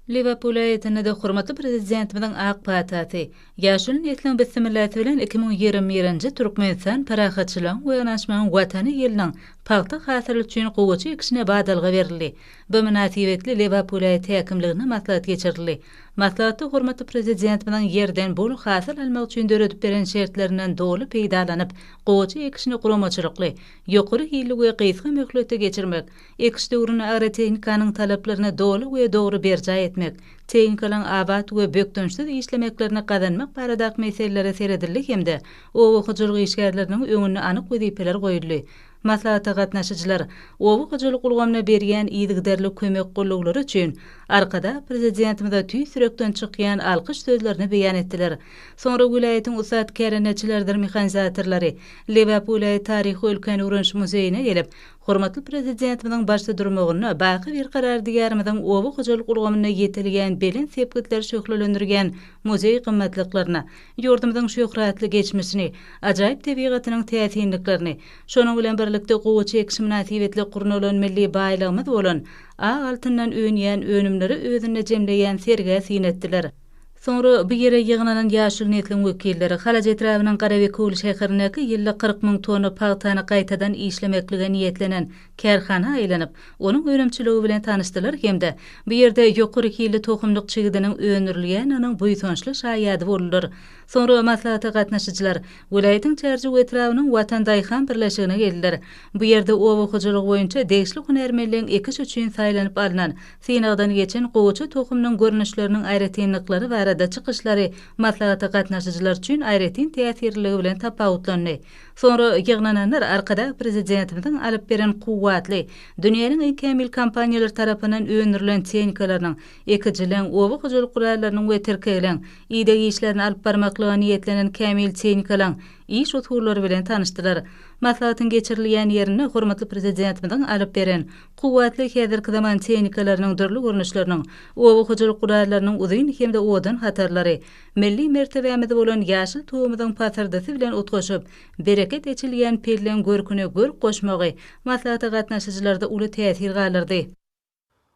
S8: Liverpool aýetinde de hormatly prezidentimiň ak pataty, ýaşulyň ýetlen besmilläti bilen 2021-nji Türkmenistan paraxaçylyk we anaşmaň watany ýylynyň pagty hasyly üçin gowuçy ekişine badalga berildi. Bu münasibetli Liverpool aýety häkimligine maslahat geçirildi. Maslahatda hormatly prezidentimiň ýerden bol hasyl almak üçin döredip beren şertlerinden dogly peýdalanyp, gowuçy ekişini guramaçylykly, ýokary hili we gysga möhletde geçirmek, ekiş döwrüne agrotehnikanyň talaplaryna dogly we dogry berjaý etmek, teýinkalaň abat we bökdönçsiz işlemeklerini gazanmak baradak meselelere seredildi hemde owakyjylyk işgärleriniň öňüne anyk wezipeler goýuldy. Maslahata gatnaşyjylar owakyjylyk ulgamna berýän ýygyderli kömek gollugları üçin arkada prezidentimizde tüý sürekden çykýan alkyş sözlerini beýan etdiler. Sonra vilayatyň usat kärenetçilerdir mehanizatorlary Liverpool taryhy ülkeni uranç muzeýine gelip, hormatly prezidentimiň başda durmagyny, baky bir karar diýärimiziň owakyjylyk ulgamyna ýetilgen belin sepgitler şöhrelendirgen muzey gymmatlyklaryna, ýurdumyzyň şöhratly geçmişini, ajaýyp tebigatynyň täsinliklerini, şonuň bilen birlikde gowuçy ekişi münasibetli gurnulan milli baýlygymyz bolan ag altyndan öňýän önümleri özüne jemleýän serge sinetdiler. Sonra bu ýere ýygnanan ýaşul netliň wekilleri Halaç etrabynyň Garabekul şäherindäki ýylly 40 000 tonna pagtany gaýtadan işlemeklige niýetlenen kärhana aýlanyp, onuň öňümçiligi bilen tanışdylar hemde bu ýerde ýokary hili tohumlyk çygdynyň öňürilýän anyň buýsançly şaýady boldylar. Sonra maslahata gatnaşyjylar welaýatyň çärji etrabynyň watandaýhan birleşigine geldiler. Bu ýerde owakyjylyk boýunça degişli hunermenliň ekiş üçin saýlanyp alynan synagdan geçen gowuçy tohumnyň görnüşleriniň aýratynlyklary barada çykyşlary maslahata gatnaşyjylar üçin aýratyn täsirligi bilen tapawutlandy. Sonra ýygnananlar arkada prezidentimiň alyp beren kuwwatly, dünýäniň iň kämil kompaniýalar tarapyndan öňürilen tehnikalarnyň, ekijiliň, owakyjylyk gurallarynyň we terkegleň, ýygy işlerini alyp barmaklyga niýetlenen kämil tehnikalar iş utullary bilen tanışdylar. Maslahatyň geçirilýän ýerine hormatly prezidentimiň alyp beren kuwwatly häzirki zaman tehnikalarynyň dürli görnüşleriniň, owakyjylyk gurallarynyň uzyn hemde odan hatarlary, milli mertebemiz bolan ýaşyl tuğumyzyň pasardasy bilen utgaşyp, bereket eçilýän perlen görküne gör goşmagy maslahata gatnaşyjylarda uly täsir galyrdy.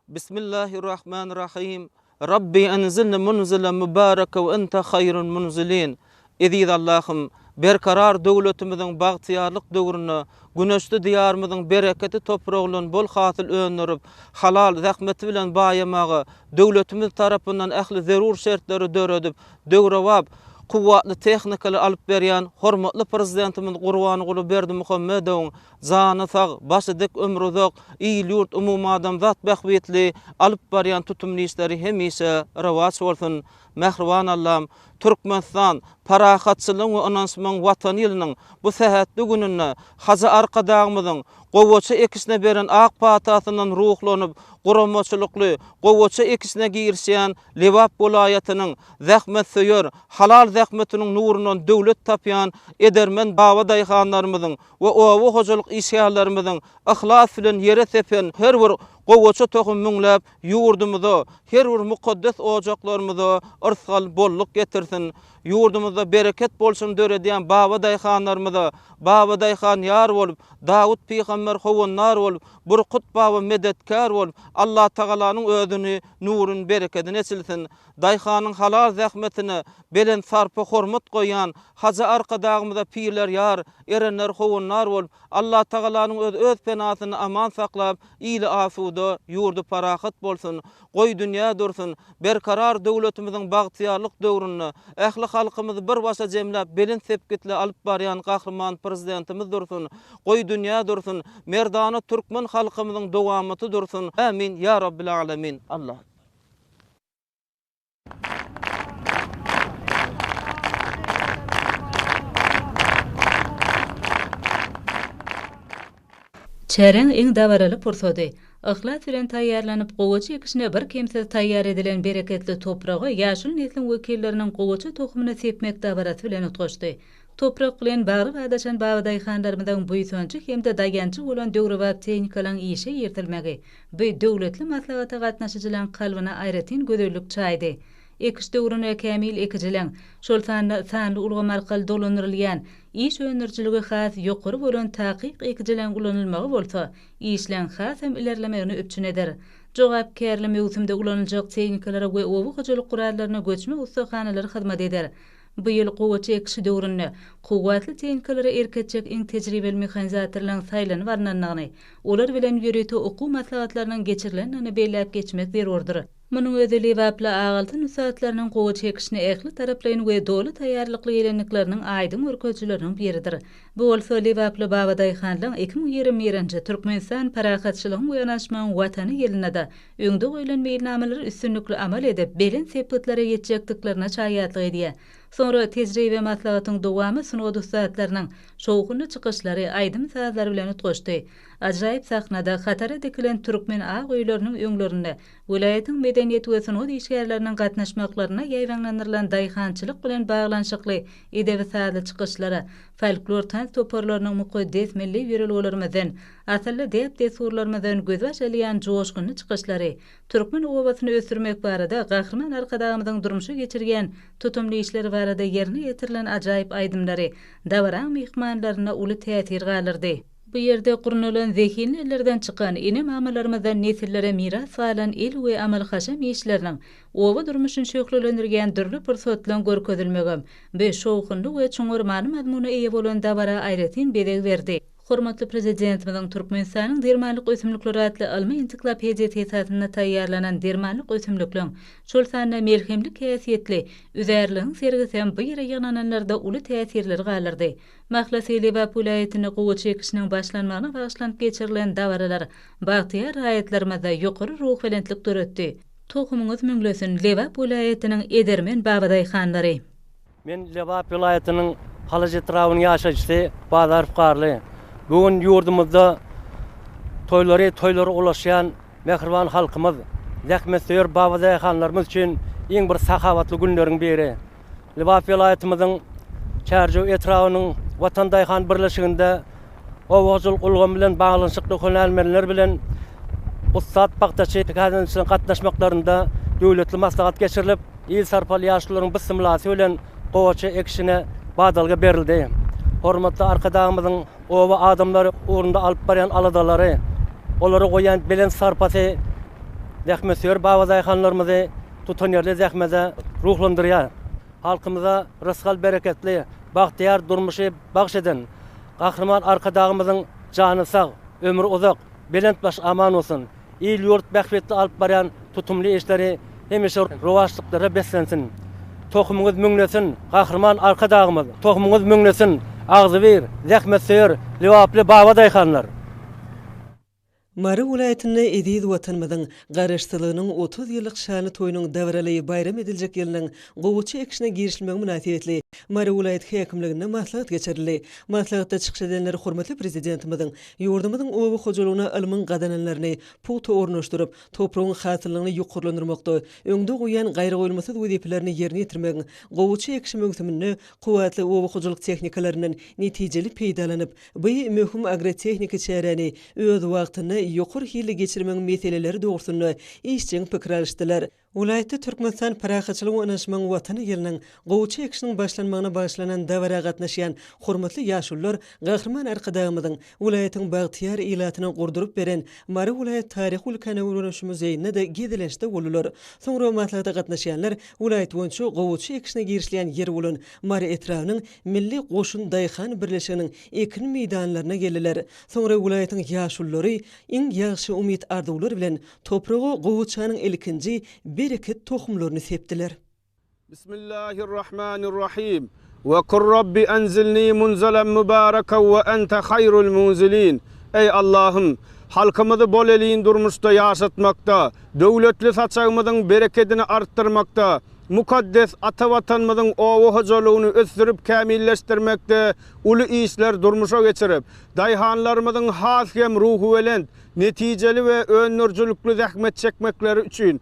S9: Bismillahirrahmanirrahim. Rabbi anzilna munzilan mubaraka ve ente hayrul munzilin. Eziz Allah'ım,
S7: berkarar döwletimiziň bagtyarlyk döwrüne, güneşli diýarymyzyň bereketi topraglaryny bol hasyl öňürüp, halal zähmeti bilen baýamagy döwletimiz tarapyndan ähli zerur şertleri döredip, döwrewap kuwwatly tehnikler alyp berýän hormatly prezidentimiz Gurbanuly Berdimuhammedowyň zany sag, başy dik ömrü uzak, iýil ýurt umumy adamzat bähwetli alyp barýan tutumly işleri hemişe rewaç bolsun. Mehriban Allah'ım, Türkmenistan parahatçylygyň we anansmyň watan ýylynyň bu sähätli gününe haza arkadagymyzyň gowaça ekisine beren ak patatyndan ruhlanyp, guramaçylykly gowaça ekisine girişýän Lewap welaýatynyň zähmet söýür, halal zähmetiniň nurundan döwlet tapýan edermen baba daýhanlarymyzyň we owa hojalyk işgärlerimizin ihlas bilen ýere sepen her bir gowaça tohum müňläp ýurdumyza, her bir mukaddes ojaklarymyza irsal bolluk getirsin. Yurdumuzda bereket bolsun döredýän baba daýhanlarymyza, baba daýhan ýar bolup, Dawud peýgamber howunnar bolup, Burkut baba medetkar bolup, Allah Taalanyň özüni, nurun bereketini esilsin. Daýhanyň halal zähmetine belen sarpa hormat goýan, haza arkadagymyza pirler ýar, erenler howunnar bolup, Allah Taalanyň öz penasyny aman saklap, ýyly afuda ýurdu parahat bolsun. Goý dünýä dursun, berkarar döwletimiziň bagtyarlyk döwrüne, ähli halkymyzy bir başa jemläp belin sepkitli alyp barýan gahrman prezidentimiz dursun. Goý dünýä dursun, merdana türkmen halkymyzyň dowamaty dursun. Amin ya rabbil alamin. Allah.
S8: Çäreň iň dawaraly pursady. Ihlat bilen taýýarlanyp gowaça ekişine bir kimse taýýar edilen bereketli topragy ýaşul neslin wekilleriniň gowaça tohumyny sepmek dawaraty bilen utgaşdy. Toprak bilen bagly adaşan baba daýhanlarymyň buýsançy hemde daýançy bolan döwrewap tehnikalaryň işe ýertilmegi bu döwletli maslahata gatnaşyjylaryň kalbyna aýratyn göderlik çaýdy. Ekiş döwrüne kämil ekijilen, şol sanly ulgamarkal dolanyrylýan, iş öňürçiligi has ýokary bolan takyk ekijilen ulanylmagy bolsa, işlen has hem ilerlemegini öpçün eder. Jogapkärli mewsumda ulanıljak tehnikalary we owu hojalyk guralaryna göçme ustahanalary hyzmat eder. Bu ýyl gowaça ekişi döwründe kuwwatly tehnikalary erketjek iň tejribeli mehanizatorlaryň saýlanyp barnanyny, olar bilen ýöretde okuw maslahatlarynyň geçirilenini beýläp geçmek zerurdyr. Munyň özü Lewaply agalty nusatlarynyň gowaça ekişine ähli taraplaryň we dowlat taýýarlykly ýelenlikleriniň aýdym örköçüleriniň biridir. Bu bolsa Lewaply baba daýhanlaryň 2021-nji Türkmenistan parahatçylygyň we ýanaşmagyň watany ýylynda öňde goýulan meýilnamalary üstünlikli amal edip belin sepetleri ýetjekdiklerine çaýatlyk edýär. Sonra tejribe maslahatyň dowamy synod ustalarynyň şowguny çykyşlary aýdym sazlary bilen utgaşdy. Ajaýyp sahnada hatara dikilen türkmen ag öýleriniň öňlerinde welaýatyň medeniýet we synod işgärleriniň gatnaşmaklaryna ýaýranlandyrylan daýhançylyk bilen baglanşykly edebi sazly çykyşlary, folklor tans toparlarynyň mukaddes milli ýöreliglerimizden, asaly dep desurlarymyzdan gözbaş alýan joşguny çykyşlary, türkmen owasyny ösürmek barada gahrman arkadagymyzyň durmuşy geçirgen tutumly işleri barada ýerine ýetirilen ajaýyp aýdymlary dawran mehmanlaryna uly täsir galyrdy. Bu ýerde gurnulan zehilli ellerden çykan ine mamalarymyzdan nesillere miras salan il we amal haşam işleriniň owa durmuşyny şöhrelendirgen dürli pursatlaryň görkezilmegi we şowkunly we çoňurmany mazmuny eýe bolan dawara aýratyn bedeg berdi. Hormatly prezidentimiň Türkmenistanyň dermanlyk ösümlikleri adly almy ensiklopediýa tesatyna taýýarlanan dermanlyk ösümlikleriň şol sanly merhemlik häsiýetli üzerligiň sergisen bu ýere ýananlarda uly täsirleri galyrdy. Mahlasy Lewap welaýatyny gowaça ekişiniň başlanmagyna bagyşlanyp geçirilen dawaralar bagtyar raýatlarymyzda ýokary ruh belentlik döretdi. Tohumyňyz müňlesin Lewap welaýatynyň edermen baba daýhanlary.
S9: Men Lewap welaýatynyň Halaja trawyny ýaşaýjysy Bazar Fukarly. Bugün yurdumuzda toylary ulaşýan mehriban halkymyz, zähmetseýär baba daýhanlarymyz üçin iň bir sahawatly günleriň biri. Lewap welaýatymyzyň Çärjö etrawynyň watan daýhan birleşiginde owagylyk ulgam bilen baglanşykly hünärmenler bilen ustad bagtaçy gadançylyk gatnaşmaklarynda döwletli maslahat geçirilip, ýyl sarpaly ýaşlaryň bismillasy bilen gowaça ekişine badalga berildi. Hormatly arkadagymyzyň owa adamlary orunda alyp barýan aladalary, olary goýan belen sarpasy zähmetseýär baba daýhanlarymyzy tutan ýerli zähmede ruhlandyrýar. Halkymyza rızkal bereketli, bahtiyar durmuşy bagş eden Gahrman arkadağımızın canı sağ, ömrü uzak, belent baş aman olsun. İl yurt bähbetli alıp baran tutumlu işleri hemişe rowaşlyklara beslensin. Tohumumuz münglesin, Gahrman arkadağımız. Tohumumuz münglesin, ağzı bir, zähmet söýür, lewaply baba daýhanlar.
S1: Mary vilayetinde Ediz watanymyzyň garaşsylygynyň 30 ýyllyk şany toýunyň däwreli bayram ediljek ýylynyň gowuçy ekşine girişilmegi münasibetli Mary vilayet häkimligine maslahat geçirildi. Maslahatda çykyş edenler hormatly prezidentimiziň ýurdumyzyň owy hojalygyna ilmiň gadananlaryny puta ornaşdyryp, topragyň hasyllygyny ýokurlandyrmakda öňde goýan gaýry goýulmasy wezipelerini ýerine ýetirmegi, gowuçy ekşi mögümini kuwatly owy hojalyk tehnikalarynyň netijeli peýdalanyp, bu möhüm agrotehnika çäreni öz wagtyny ýokur hili geçirmeň meseleleri dogrusyna işçiň pikir alýşdylar. Ulaytda Türkmenistan parahatçylygy öňeşmän watany ýylynyň gowuçy ekşiniň başlanmagyna başlanan däwra gatnaşýan hormatly ýaşullar Gahrman arkadağymyzyň ulaýatyň bagtyar ilatyny gurduryp beren Mary ulayat taryhy ülkene öwrenişi muzeýinde de gidileşde bolurlar. Soňra maslahatda gatnaşýanlar ulayat boýunça gowuçy ekşine girişilýän ýer bolan Mary etrawynyň milli goşun daýhan birleşiginiň ekin meýdanlaryna geldiler. Soňra ulaýatyň ýaşullary iň ýaxşy umyt ardawlary bilen topragy gowuçanyň ilkinji bereket tohumlaryny sepdiler.
S5: Bismillahirrahmanirrahim. Ve kur Rabbi enzilni munzalan mübareken ve ente hayrul munzilin. Ey Allah'ım, halkımızı bol eliğin durmuşda yaşatmakta, dövletli saçağımızın bereketini arttırmakta, mukaddes ata vatanımızın owu hojalygyny ösdürüp kamilleşdirmekde ulu işler durmuşa geçirip, daýhanlarymyzyň has hem ruhu welent, netijeli ve önürjülükli zähmet çekmekleri üçin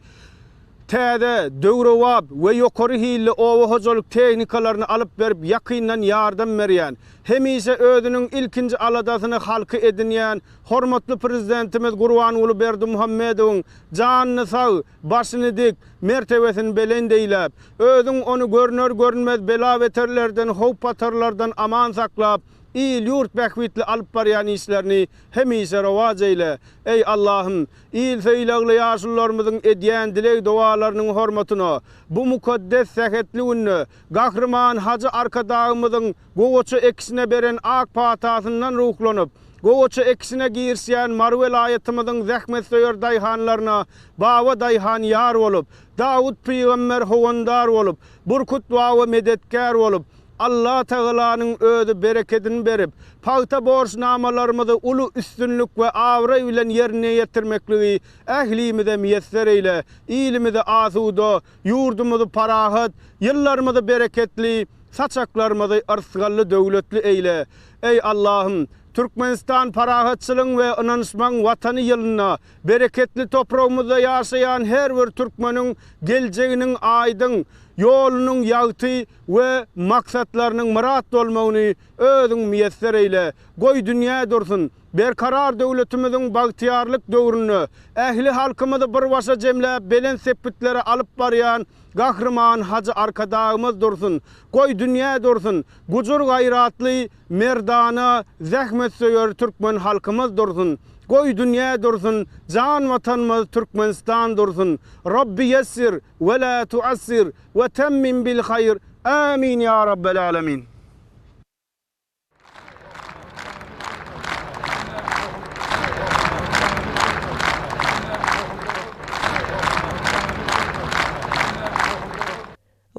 S5: täze döwrewap we ýokary hilli owa hojalyk tehnikalaryny alyp berip ýakyndan ýardam berýän, hemise özüniň ilkinji aladasyny halky edinýän hormatly prezidentimiz Gurbanuly Berdimuhammedowyň janyny sag, başyny dik, mertebesini belendeýläp, özüň onu görner görünmez bela beterlerden, howp patarlardan aman saklap, il yurt bähbetli alyp barýan işlerini hemise rowaj eyle. Ey Allah'ım, il feýlegli ýaşullarymyzyň edýän dilek dualarynyň hormatyna, bu mukaddes sähetli günni Gahrman Hacı arkadağymyzyň gowuçy eksine beren ak patasyndan ruhlanyp, gowuçy eksine girişýän Mary vilayetymyzyň zähmet söýür daýhanlaryna baba daýhan ýar bolup, Dawud peýgamber howandar bolup, burkut we medetkär bolup, Allah Teala'nın özü bereketini berip, pagta borçnamalarymyzy ulu üstünlük we awra bilen ýerine ýetirmekligi ählimize müýesser eyle, ilimize asuda, ýurdumyzy parahat, ýyllarymyzy bereketli, saçaklarymyzy arsgally döwletli eyle. Ey Allah'ım, Türkmenistan parahatçylygyň we ynanşmaň watany ýylyna, bereketli topragymyzda ýaşaýan her bir türkmeniň geljeginiň aýdyň, ýolunyň ýagty we maksatlarynyň murat bolmagyny özüň müýesser eyle. Goý dünýä dursun, berkarar döwletimiziň bagtyarlyk döwrüni, ähli halkymyzy bir başa jemläp belen sepitleri alyp barýan Gahrman Hacı arkadağımız dursun. Goý dünýä dursun, gujur gaýratly, merdana, zähmet söýür türkmen halkymyz dursun. Goý dünýä dursun, jan watanymyz Türkmenistan dursun. Rabbi yessir we la tuassir we temmim bil hayr. Amin ya rabbel alamin.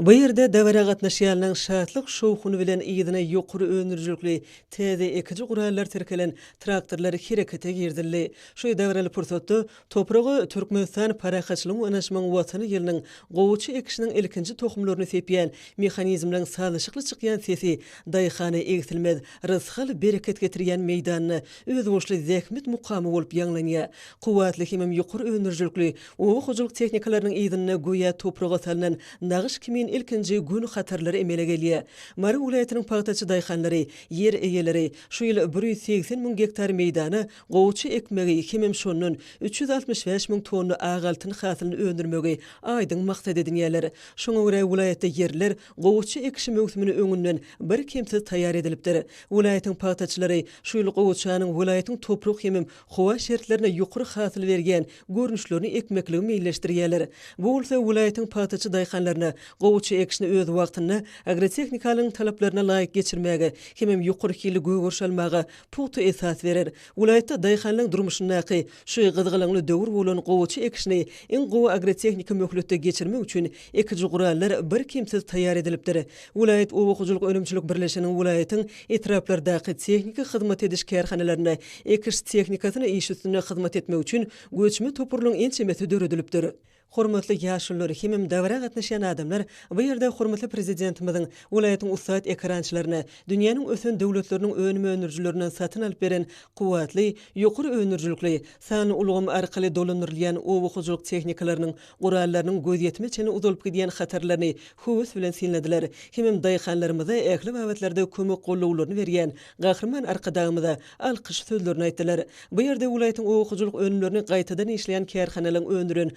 S1: Bu ýerde däwra gatnaşýanlaryň şatlyk şowkuny bilen ýygyna ýokary önürjükli täze ekici gurallar terkelen traktorlar herekete girdildi. Şu däwreli pursatda topragy Türkmenistan parahatçylygyň öňeşmän watany ýylynyň gowuçy ekşiniň ilkinji tohumlaryny sepýän mexanizmlaryň salyşykly çykýan sesi daýhany egtilmez rızkyl bereket getirýän meýdanyny öz boşly zähmet mukamy bolup ýanglanýar. Kuwatly hem ýokary önürjükli owa hojalyk tehnikalarynyň ýygyna goýa topraga salynan nagyş kimin ilkinji gün hatarlary emele gelýär. Mary vilayatynyň pagtaçy daýhanlary, ýer eýeleri şu ýyl 180 000 hektar meýdany gowuçy ekmegi hemem şonun 365 000 tonna agaltyn hasylyny öndürmegi aýdyň maksat edinýärler. Şoňa görä vilayatda ýerler gowuçy ekşi mögümini öňünden bir kemsiz taýýar edilipdir. Vilayatyň pagtaçylary şu ýyl gowuçanyň vilayatyň toprak hemem howa şertlerine ýokary hasyl bergen görnüşlerini ekmekligi meýilleşdirýärler. Bu bolsa vilayatyň pagtaçy daýhanlaryna gowçy ekşini öz wagtyny agrotexnikalyň talaplaryna laýyk geçirmäge hemem ýokary kili gögürşalmaga putu esas berer. Ulaytda daýhanlyň durmuşyny şu gyzgylyňly döwür bolan gowçy ekşini iň gowy agrotexnika möhletde geçirmek üçin ekici gurallar bir kimsiz taýýar edilipdir. Ulayt Owakyjylyk önümçilik birleşiginiň ulaýatyň etraplardaky tehnika hyzmat ediş kärhanalaryna ekiş tehnikasyny iş üstüne hyzmat etmek üçin göçme topurluň ençemesi döredilipdir. Hormatly ýaşullar, hemem däwre gatnaşan adamlar, bu ýerde hormatly prezidentimiziň ulaýatyň ussat ekrançylaryna dünýäniň ösen döwletleriniň önüme önürjülerinden satyn alyp beren kuwatly, ýokary önürjülikli, sany ulgam arkaly dolanyrylýan owakyjylyk tehnikalarynyň gurallarynyň göz ýetmeçini uzalyp gidýän hatarlaryny höwes bilen sinlediler. Hemem daýhanlarymyza ähli wagtlarda kömek gollawlaryny berýän gahrman arkadagymyza alkyş sözlerini aýtdylar. Bu ýerde ulaýatyň owakyjylyk önümlerini gaýtadan işleýän kärhanalaryň önüren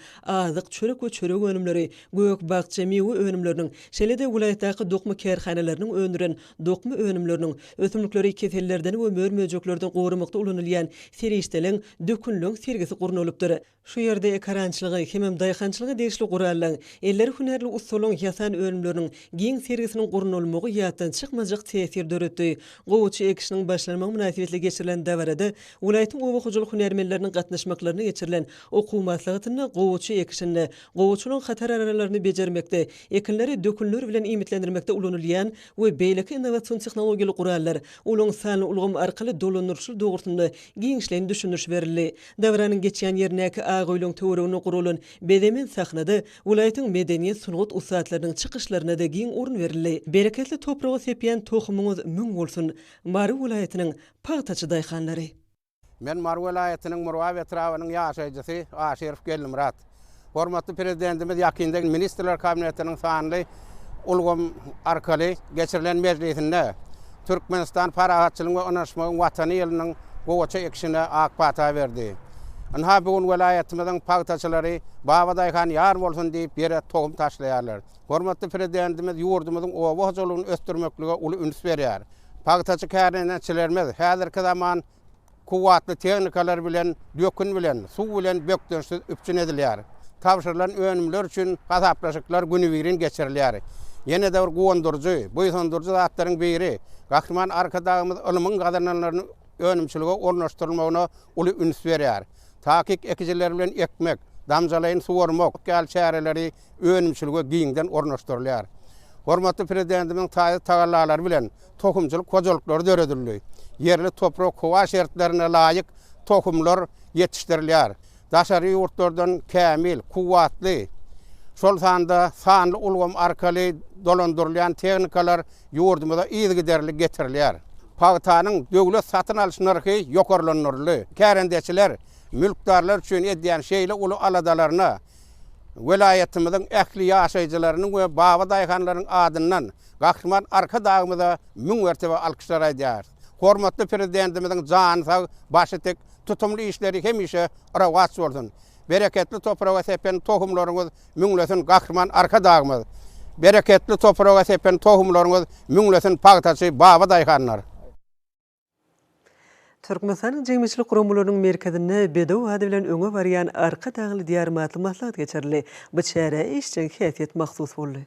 S1: çörek we çörek önümleri, gök bagça mewe önümleriniň, şeýle-de welaýatdaky dokma kärhanalarynyň önüren dokma önümleriniň ösümlikleri kesellerden we mörmejeklerden gorumykda ulanylýan serişdeliň dökünlüň sergisi gurnulypdyr. Şu ýerde ekrançylygy, hemem daýhançylygy degişli gurallar, elleri hünärli usulyň ýasan önümleriniň giň sergisiniň gurnulmagy ýatdan çykmajak tesir döretdi. Gowçy ekşiniň başlanma münasibetli geçirilen däwrede welaýatyň owakyjylyk hünärmenleriniň gatnaşmaklaryna geçirilen okuwmatlygyny gowçy ekşini gowçylyň hatar aralaryny bejermekde, ekinleri dökünler bilen imitlendirmekde ulanylýan we beýleki innowasion tehnologiýaly gurallar olaň sany ulgam arkaly dolanyrşy dogurtynda giňişlerini düşünürş berildi. Däwranyň geçýän ýerine Ağoýlyň töweregine gurulan bedemen sahnada welaýatyň medeniýet sunugat usatlarynyň çykyşlaryna da giň orun berildi. Bereketli topragy sepýän tohumyňyz müň bolsun. Mary welaýatynyň Pagtaçy daýhanlary.
S10: Men Mary welaýatynyň Murwa etrawynyň ýaşaýjysy Aşerif Gellimrat. Hormatly prezidentimiz ýakynda ministrler kabinetiniň sanly ulgam arkaly geçirilen meclisinde Türkmenistan parahatçylygyň we onaşmagyň watany ýylynyň gowçy ekşine ak pata berdi. Anha bugun welaýatymyzyň pagtaçylary baba daýhan ýar bolsun diýip ýere tohum taşlaýarlar. Hormatly prezidentimiz ýurdumyzyň owakyjylygyny ösdürmeklige uly üns berýär. Pagtaçy kärnençilerimiz häzirki zaman kuwatly tehnikalar bilen, dökün bilen, suw bilen bökdürsiz üpçün edilýär. Tawşyrylan önümler üçin hasaplaşyklar günübirin geçirilýär. Ýene de bir gowandyrjy, bu ýandyrjy zatlaryň biri, gahrman arkadagymyz ilmiň gadarnalaryny önümçilige ornaşdyrylmagyna uly üns berýär. Takik ekijiler bilen ekmek, damjalaýyn suwarmak, gal çäreleri önümçilige giňden ornaşdyrylýar. Hormatly prezidentimiň taýyarlary bilen tohumçylyk hojalyklary döredildi. Yerli toprak howa şertlerine laýyk tohumlar ýetişdirilýär. Daşary ýurtlardan kämil, kuwatly, şol sanda sanly ulgam arkaly dolandyrylýan tehnikalar ýurdumyza ýygyderli getirilýär. Pagtanyň döwlet satyn alyş narhy ýokarlanyrly. Kärendeçiler mülkdarlar üçin edýän şeýle uly aladalaryna welaýatymyzyň ähli ýaşaýjylarynyň we baba daýhanlarynyň adyndan gahrman arka dagymyza müň mertebe alkyşlar aýdýar. Hormatly prezidentimiziň jan sag başy tek tutumly işleri hemişe rawat bolsun. Bereketli toprağa sepen tohumlaryňyz müňlesin gahrman arka dagymyz. Bereketli toprağa sepen tohumlaryňyz müňlesin Pagtaçy baba daýhanlar.
S1: Türkmenistanyň jeňmeçilik guramalarynyň merkezinde bedew ady bilen öňe barýan arka dagly diýar matlumatlar geçirildi. Bu çäre işçi häsiýet mahsus boldy.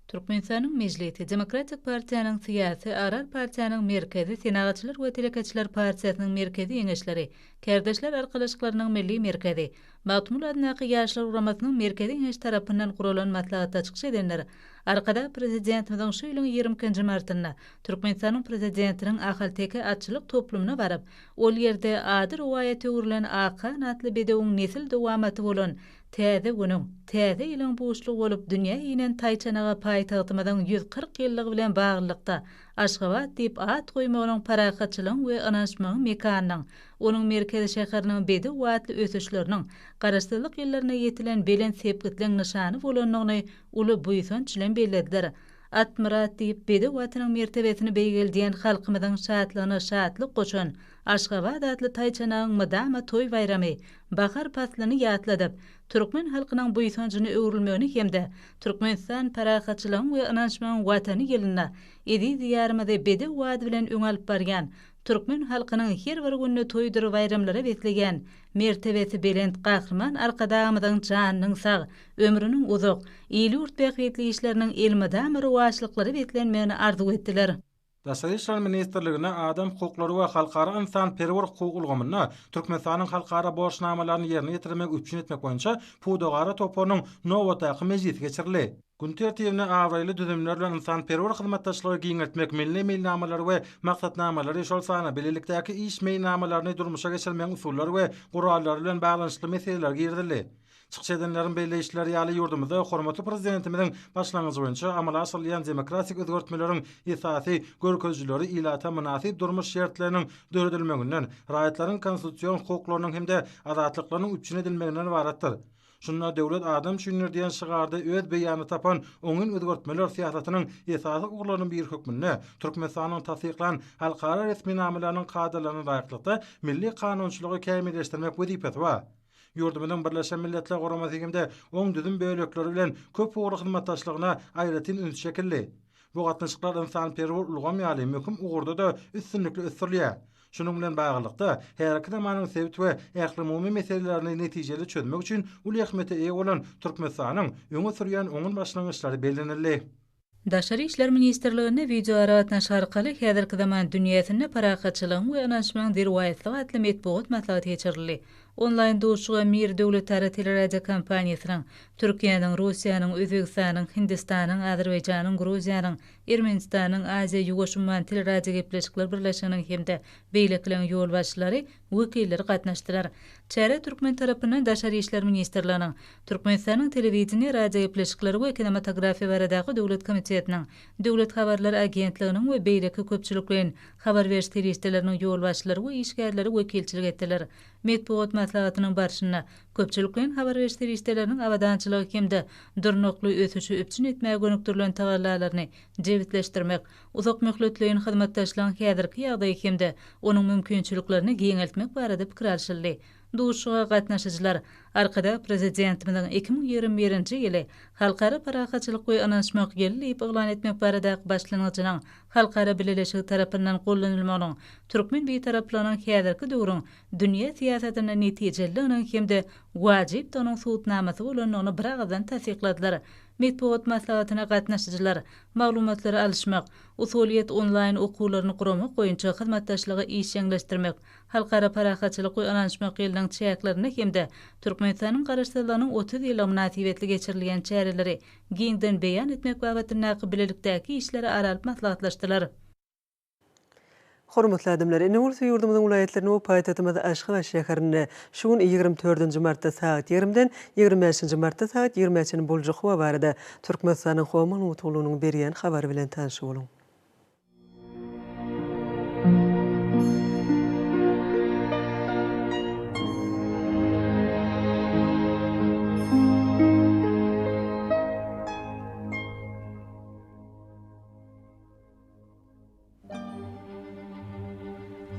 S8: Türkmenistanyň Mejlisi Demokratik Partiýanyň Syýasy Arar Partiýanyň merkezi Senagatçylar we Telekaçylar Partiýasynyň merkezi ýeňeşleri, Kerdeşler Arkalaşyklarynyň milli merkezi, Batmul adnaky ýaşlar uramasynyň merkezi ýeňeş tarapyndan guralan maslahatda çykyş edenler arkada prezidentimiziň şu ýylyň 20-nji martyna Türkmenistanyň prezidentiniň ahal-teke atçylyk toplumuna barıp, ol ýerde ady rowaýaty urilen Akan atly bedewiň nesil dowamaty bolan täze günüň, täze ýylyň boşlugy bolup dünýä ýenen taýçanaga paýtagtymyzyň 140 ýyllygy bilen baglykda Aşgabat diýip at goýmagynyň parahatçylygyň we anaşmagyň mekanynyň, onuň merkezi şäheriniň bedew watly ösüşleriniň garaşdyrlyk ýyllaryna ýetilen belen sepgitliň nyşany bolanyny uly buýsan çilen belediler. Atmırat diýip bedew watynyň mertebesini beýgeldiýän halkymyzyň şatlygyny şatlyk goşan Aşgabat atly taýçanagyň mydama toý bayramy bahar paslyny ýatladyp Türkmen halkynyň buýsanjyny öwrülmegini hemde Türkmenistan parahatçylygyň we anaşmagyň watany ýylyna edi diýarymyza bedew wady bilen öňe alyp barýan Türkmen halkynyň her bir günni toýduryp bayramlara betlegen mertebesi belent gahrman arkadağymyň janynyň sag, ömrüniň uzak, ýyly urtbäketli işleriniň elmedämi rowaçlyklary betlenmegini arzu etdiler.
S4: Daşary işler ministrligine adam hukuklary we halkara insan perwer hukuk ulgamyna Türkmenistanyň halkara borçnamalaryny ýerine ýetirmek üçin etmek boýunça Pudogara topunyň Nowotaqy mejlisi geçirildi. Gün tertibine awraýly düzümler bilen insan perwer hyzmatdaşlygy giňertmek milli meýnamalary we maksatnamalary şol sana bilelikdäki iş meýnamalaryny durmuşa geçirmeň usullary we gurallary bilen baglanşykly meseleler girdildi. Çykyş edenleriň beýleşikleri ýaly ýurdumyzda hormatly prezidentimiziň başlangyjy boýunça amala asylýan demokratik özgertmeleriň esasy görkezjileri ilata münasip durmuş şertleriniň döredilmeginden, raýatlaryň konstitusiýon hukuklarynyň hemde azatlyklarynyň üçin edilmeginden ibaratdyr. Şunda döwlet adam şünür diýen şygarda öz beýany tapan oňun özgertmeler siýasatynyň esasy ugurlarynyň bir hökmünde Türkmenistanyň tasdiklan halkara resmi namalarynyň kadrlaryny laýyklykda milli kanunçylygy kämilleşdirmek wezipesi bar. Ýurdumyzyň Birleşen Milletler Guramasygynda oň düzüm böýlekleri bilen köp ugry hyzmatdaşlygyna aýratyn üns şekilli. Bu gatnaşyklar insan perwer ulgam ýaly möhüm ugurda da üstünlikli ösürlýär. Şunun bilen baglanykda her iki zamanyň sebit we ähli meselelerini netijeli çözmek üçin uly ähmete eýe bolan Türkmenistanyň öňe sürýän oňun başlangyçlary bellenildi.
S8: Daşary işler ministrligine video aratnaşy arkaly häzirki zaman dünýäsinde parakatçylygyň we anaşmagyň derwaýatlygy atly metbuat maslahaty geçirildi. Online duşuğa Mir Döwletleri teleradio kampaniýasynyň Türkiýanyň, Russiýanyň, Özbegistanyň, Hindistanyň, Azerbaýjanyň, Gruziýanyň, Ermenistanyň, Aziýa Ýugoşumman teleradio gepleşikler birleşiginiň hemde beýleklerin ýol başçylary wekilleri gatnaşdylar. Çäre Türkmen tarapyndan Daşary işler ministrliginiň Türkmenistanyň telewiziýa radio gepleşikleri we kinematografiýa baradaky döwlet komitetiniň, döwlet habarlary agentliginiň we beýleki köpçüliklerin habar beriş teristleriniň ýol başçylary we işgärleri wekilçilik etdiler. Metbuat maslahatynyň barşyna köpçüliklerin habar beriş teristleriniň awadançylygy hemde durnokly ösüşi üçin etmäge gönükdirilen tagallalaryny jewitleşdirmek, uzak möhletliğin hyzmatdaşlygyň häzirki ýagdaýy hemde onuň mümkinçiliklerini giňeltmek barada pikir alşyldy. Duşuğa gatnaşyjylar arkada prezidentimiziň 2021-nji ýyly halkara parakatçylyk we anaşmak ýyly eglan etmek baradaky başlangyjynyň halkara bileşigi tarapyndan gollanylmagynyň Türkmen beýtaraplanyň häzirki döwrüň dünýä siýasatyna netijeliginiň hemde wajyp tonuň suwtnamasy bolanyny biragdan tasdikladylar. Metbuat maslahatyna gatnaşyjylar maglumatlary alşmak, usuliýet online okuwlaryny guramak boýunça hyzmatdaşlygy iş ýeňleşdirmek, halkara parakatçylyk we anaşmak ýylynyň çäklerini hemde Türkmenistanyň garaşdyrlarynyň 30 ýyl münasibetli geçirilýän çäreleri giňden beýan etmek babatyndaky bilelikdäki işleri aralyp maslahatlaşdylar.
S1: Hormatly adamlar, Ýurdumyzyň ulaýatlaryny we paýtagtymyzy Aşgabat şäherinde şugun 24 martda saat 20-den 25 martda saat 20-çe boljak howa barada Türkmenistanyň howa maglumatlarynyň berýän habary bilen tanşy boluň.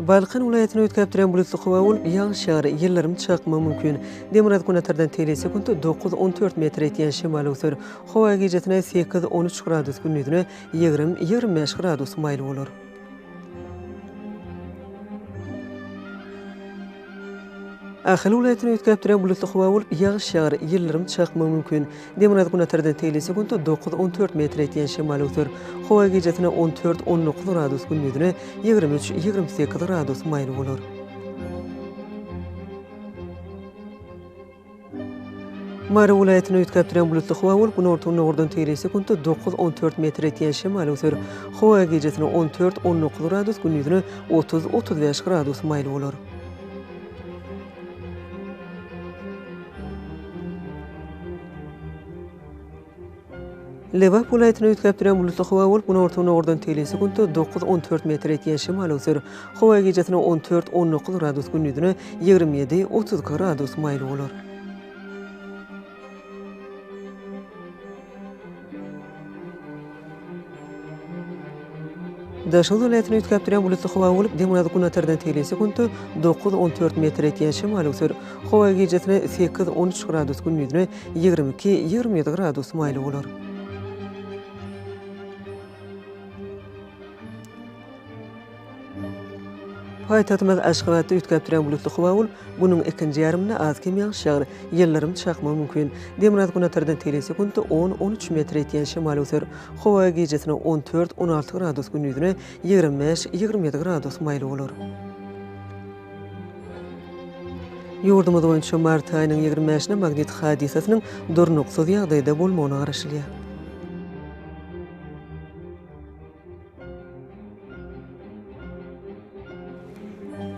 S1: Balkan ulaýatyny ötkäp duran bulutly howa bolup, ýağış ýagar, ýyllarym çakma mümkin. Demirad günatardan telesekundda 9-14 metr etýän şemal ösür. Howa gecetine 8-13 gradus gündüzüne 20-25 gradus maýl bolar. Ahly ulaýatyny ötkäp duran bulutly howa bolup, ýağış ýagar, ýyllarym çakma mümkin. Demirad günatardan telesekundda 9-14 metr etýän şemal ösür. Howa gecetine 14-19 gradus gündüzüne 23-28 gradus maýl bolar. Mara ulaýatyny ötkäp duran bulutly howa bolup, günortadan telesekundda 9-14 metr etýän şemal ösür. Howa gecetine 14-19 gradus gündüzüne 30-35 gradus maýl bolar. Lewap ulaýatyny ötkäp duran bulutly howa bolup, günortadan telesekundda 9-14 metr etýän şemal ösür. Howa gecetine 14-19 gradus gündüzüne 27-30 gradus maýl bolar. Daşary ulaýatyny ötkäp duran bulutly howa bolup, Demirad günatardan telesekundda 9-14 metr etýän şemal ösür. Howa gecetine 8-13 gradus gündüzüne 22-27 gradus maýl bolar. Paytahtymyz Aşgabatda ütkäpdirän bulutly hawa bolup, bunyň ikinji ýarymyna az kem ýağışýar, ýellerim çakmagy mümkin. Demirad günatardan telesekundda 10-13 metr etýän şemal öser. Hawa gejesine 14-16 gradus, gündüzüne 25-27 gradus maýly bolar. Ýurdumyz boýunça mart aýynyň 25-nä magnit hadisasynyň durnuksuz ýagdaýda bolmagyna garaşylýar.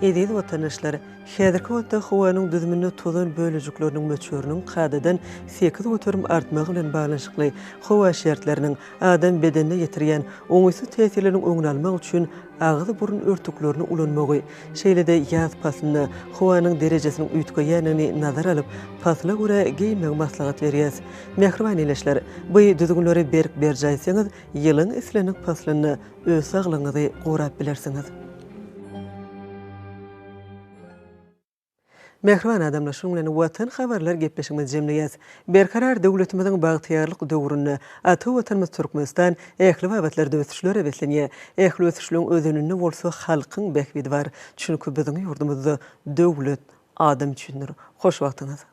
S1: Edil watandaşlar, häzirki wagtda howanyň düzümine tozan bölejikleriniň möçöriniň kadadan 8 götürüm artmagy bilen baglanşykly howa şertleriniň adam bedenine ýetirýän oňysy täsirleriniň öňüni almak üçin agyzy burun örtüklerini ulanmagy, şeýle-de ýaz pasyny, howanyň derejesiniň üýtgeýänini nazar alyp, pasla görä giýmek maslahat berýäs. Mehriban eleşler, bu düzgünleri berk berjaýsaňyz, ýylyň islenik paslaryny öz saglygyňyzy gorap bilersiňiz. Mehriban adamlar şoň bilen watan habarlar gepleşigimiz jemleýäs. Berkarar döwletimiziň bagtyýarlyk döwrüne ata watanymyz Türkmenistan ähli wabatlarda ösüşlere beslenýär. Ähli ösüşlüň özününde bolsa halkyň bekbidi bar. Çünki biziň ýurdumyzda döwlet adam üçindir. Hoş wagtyňyz.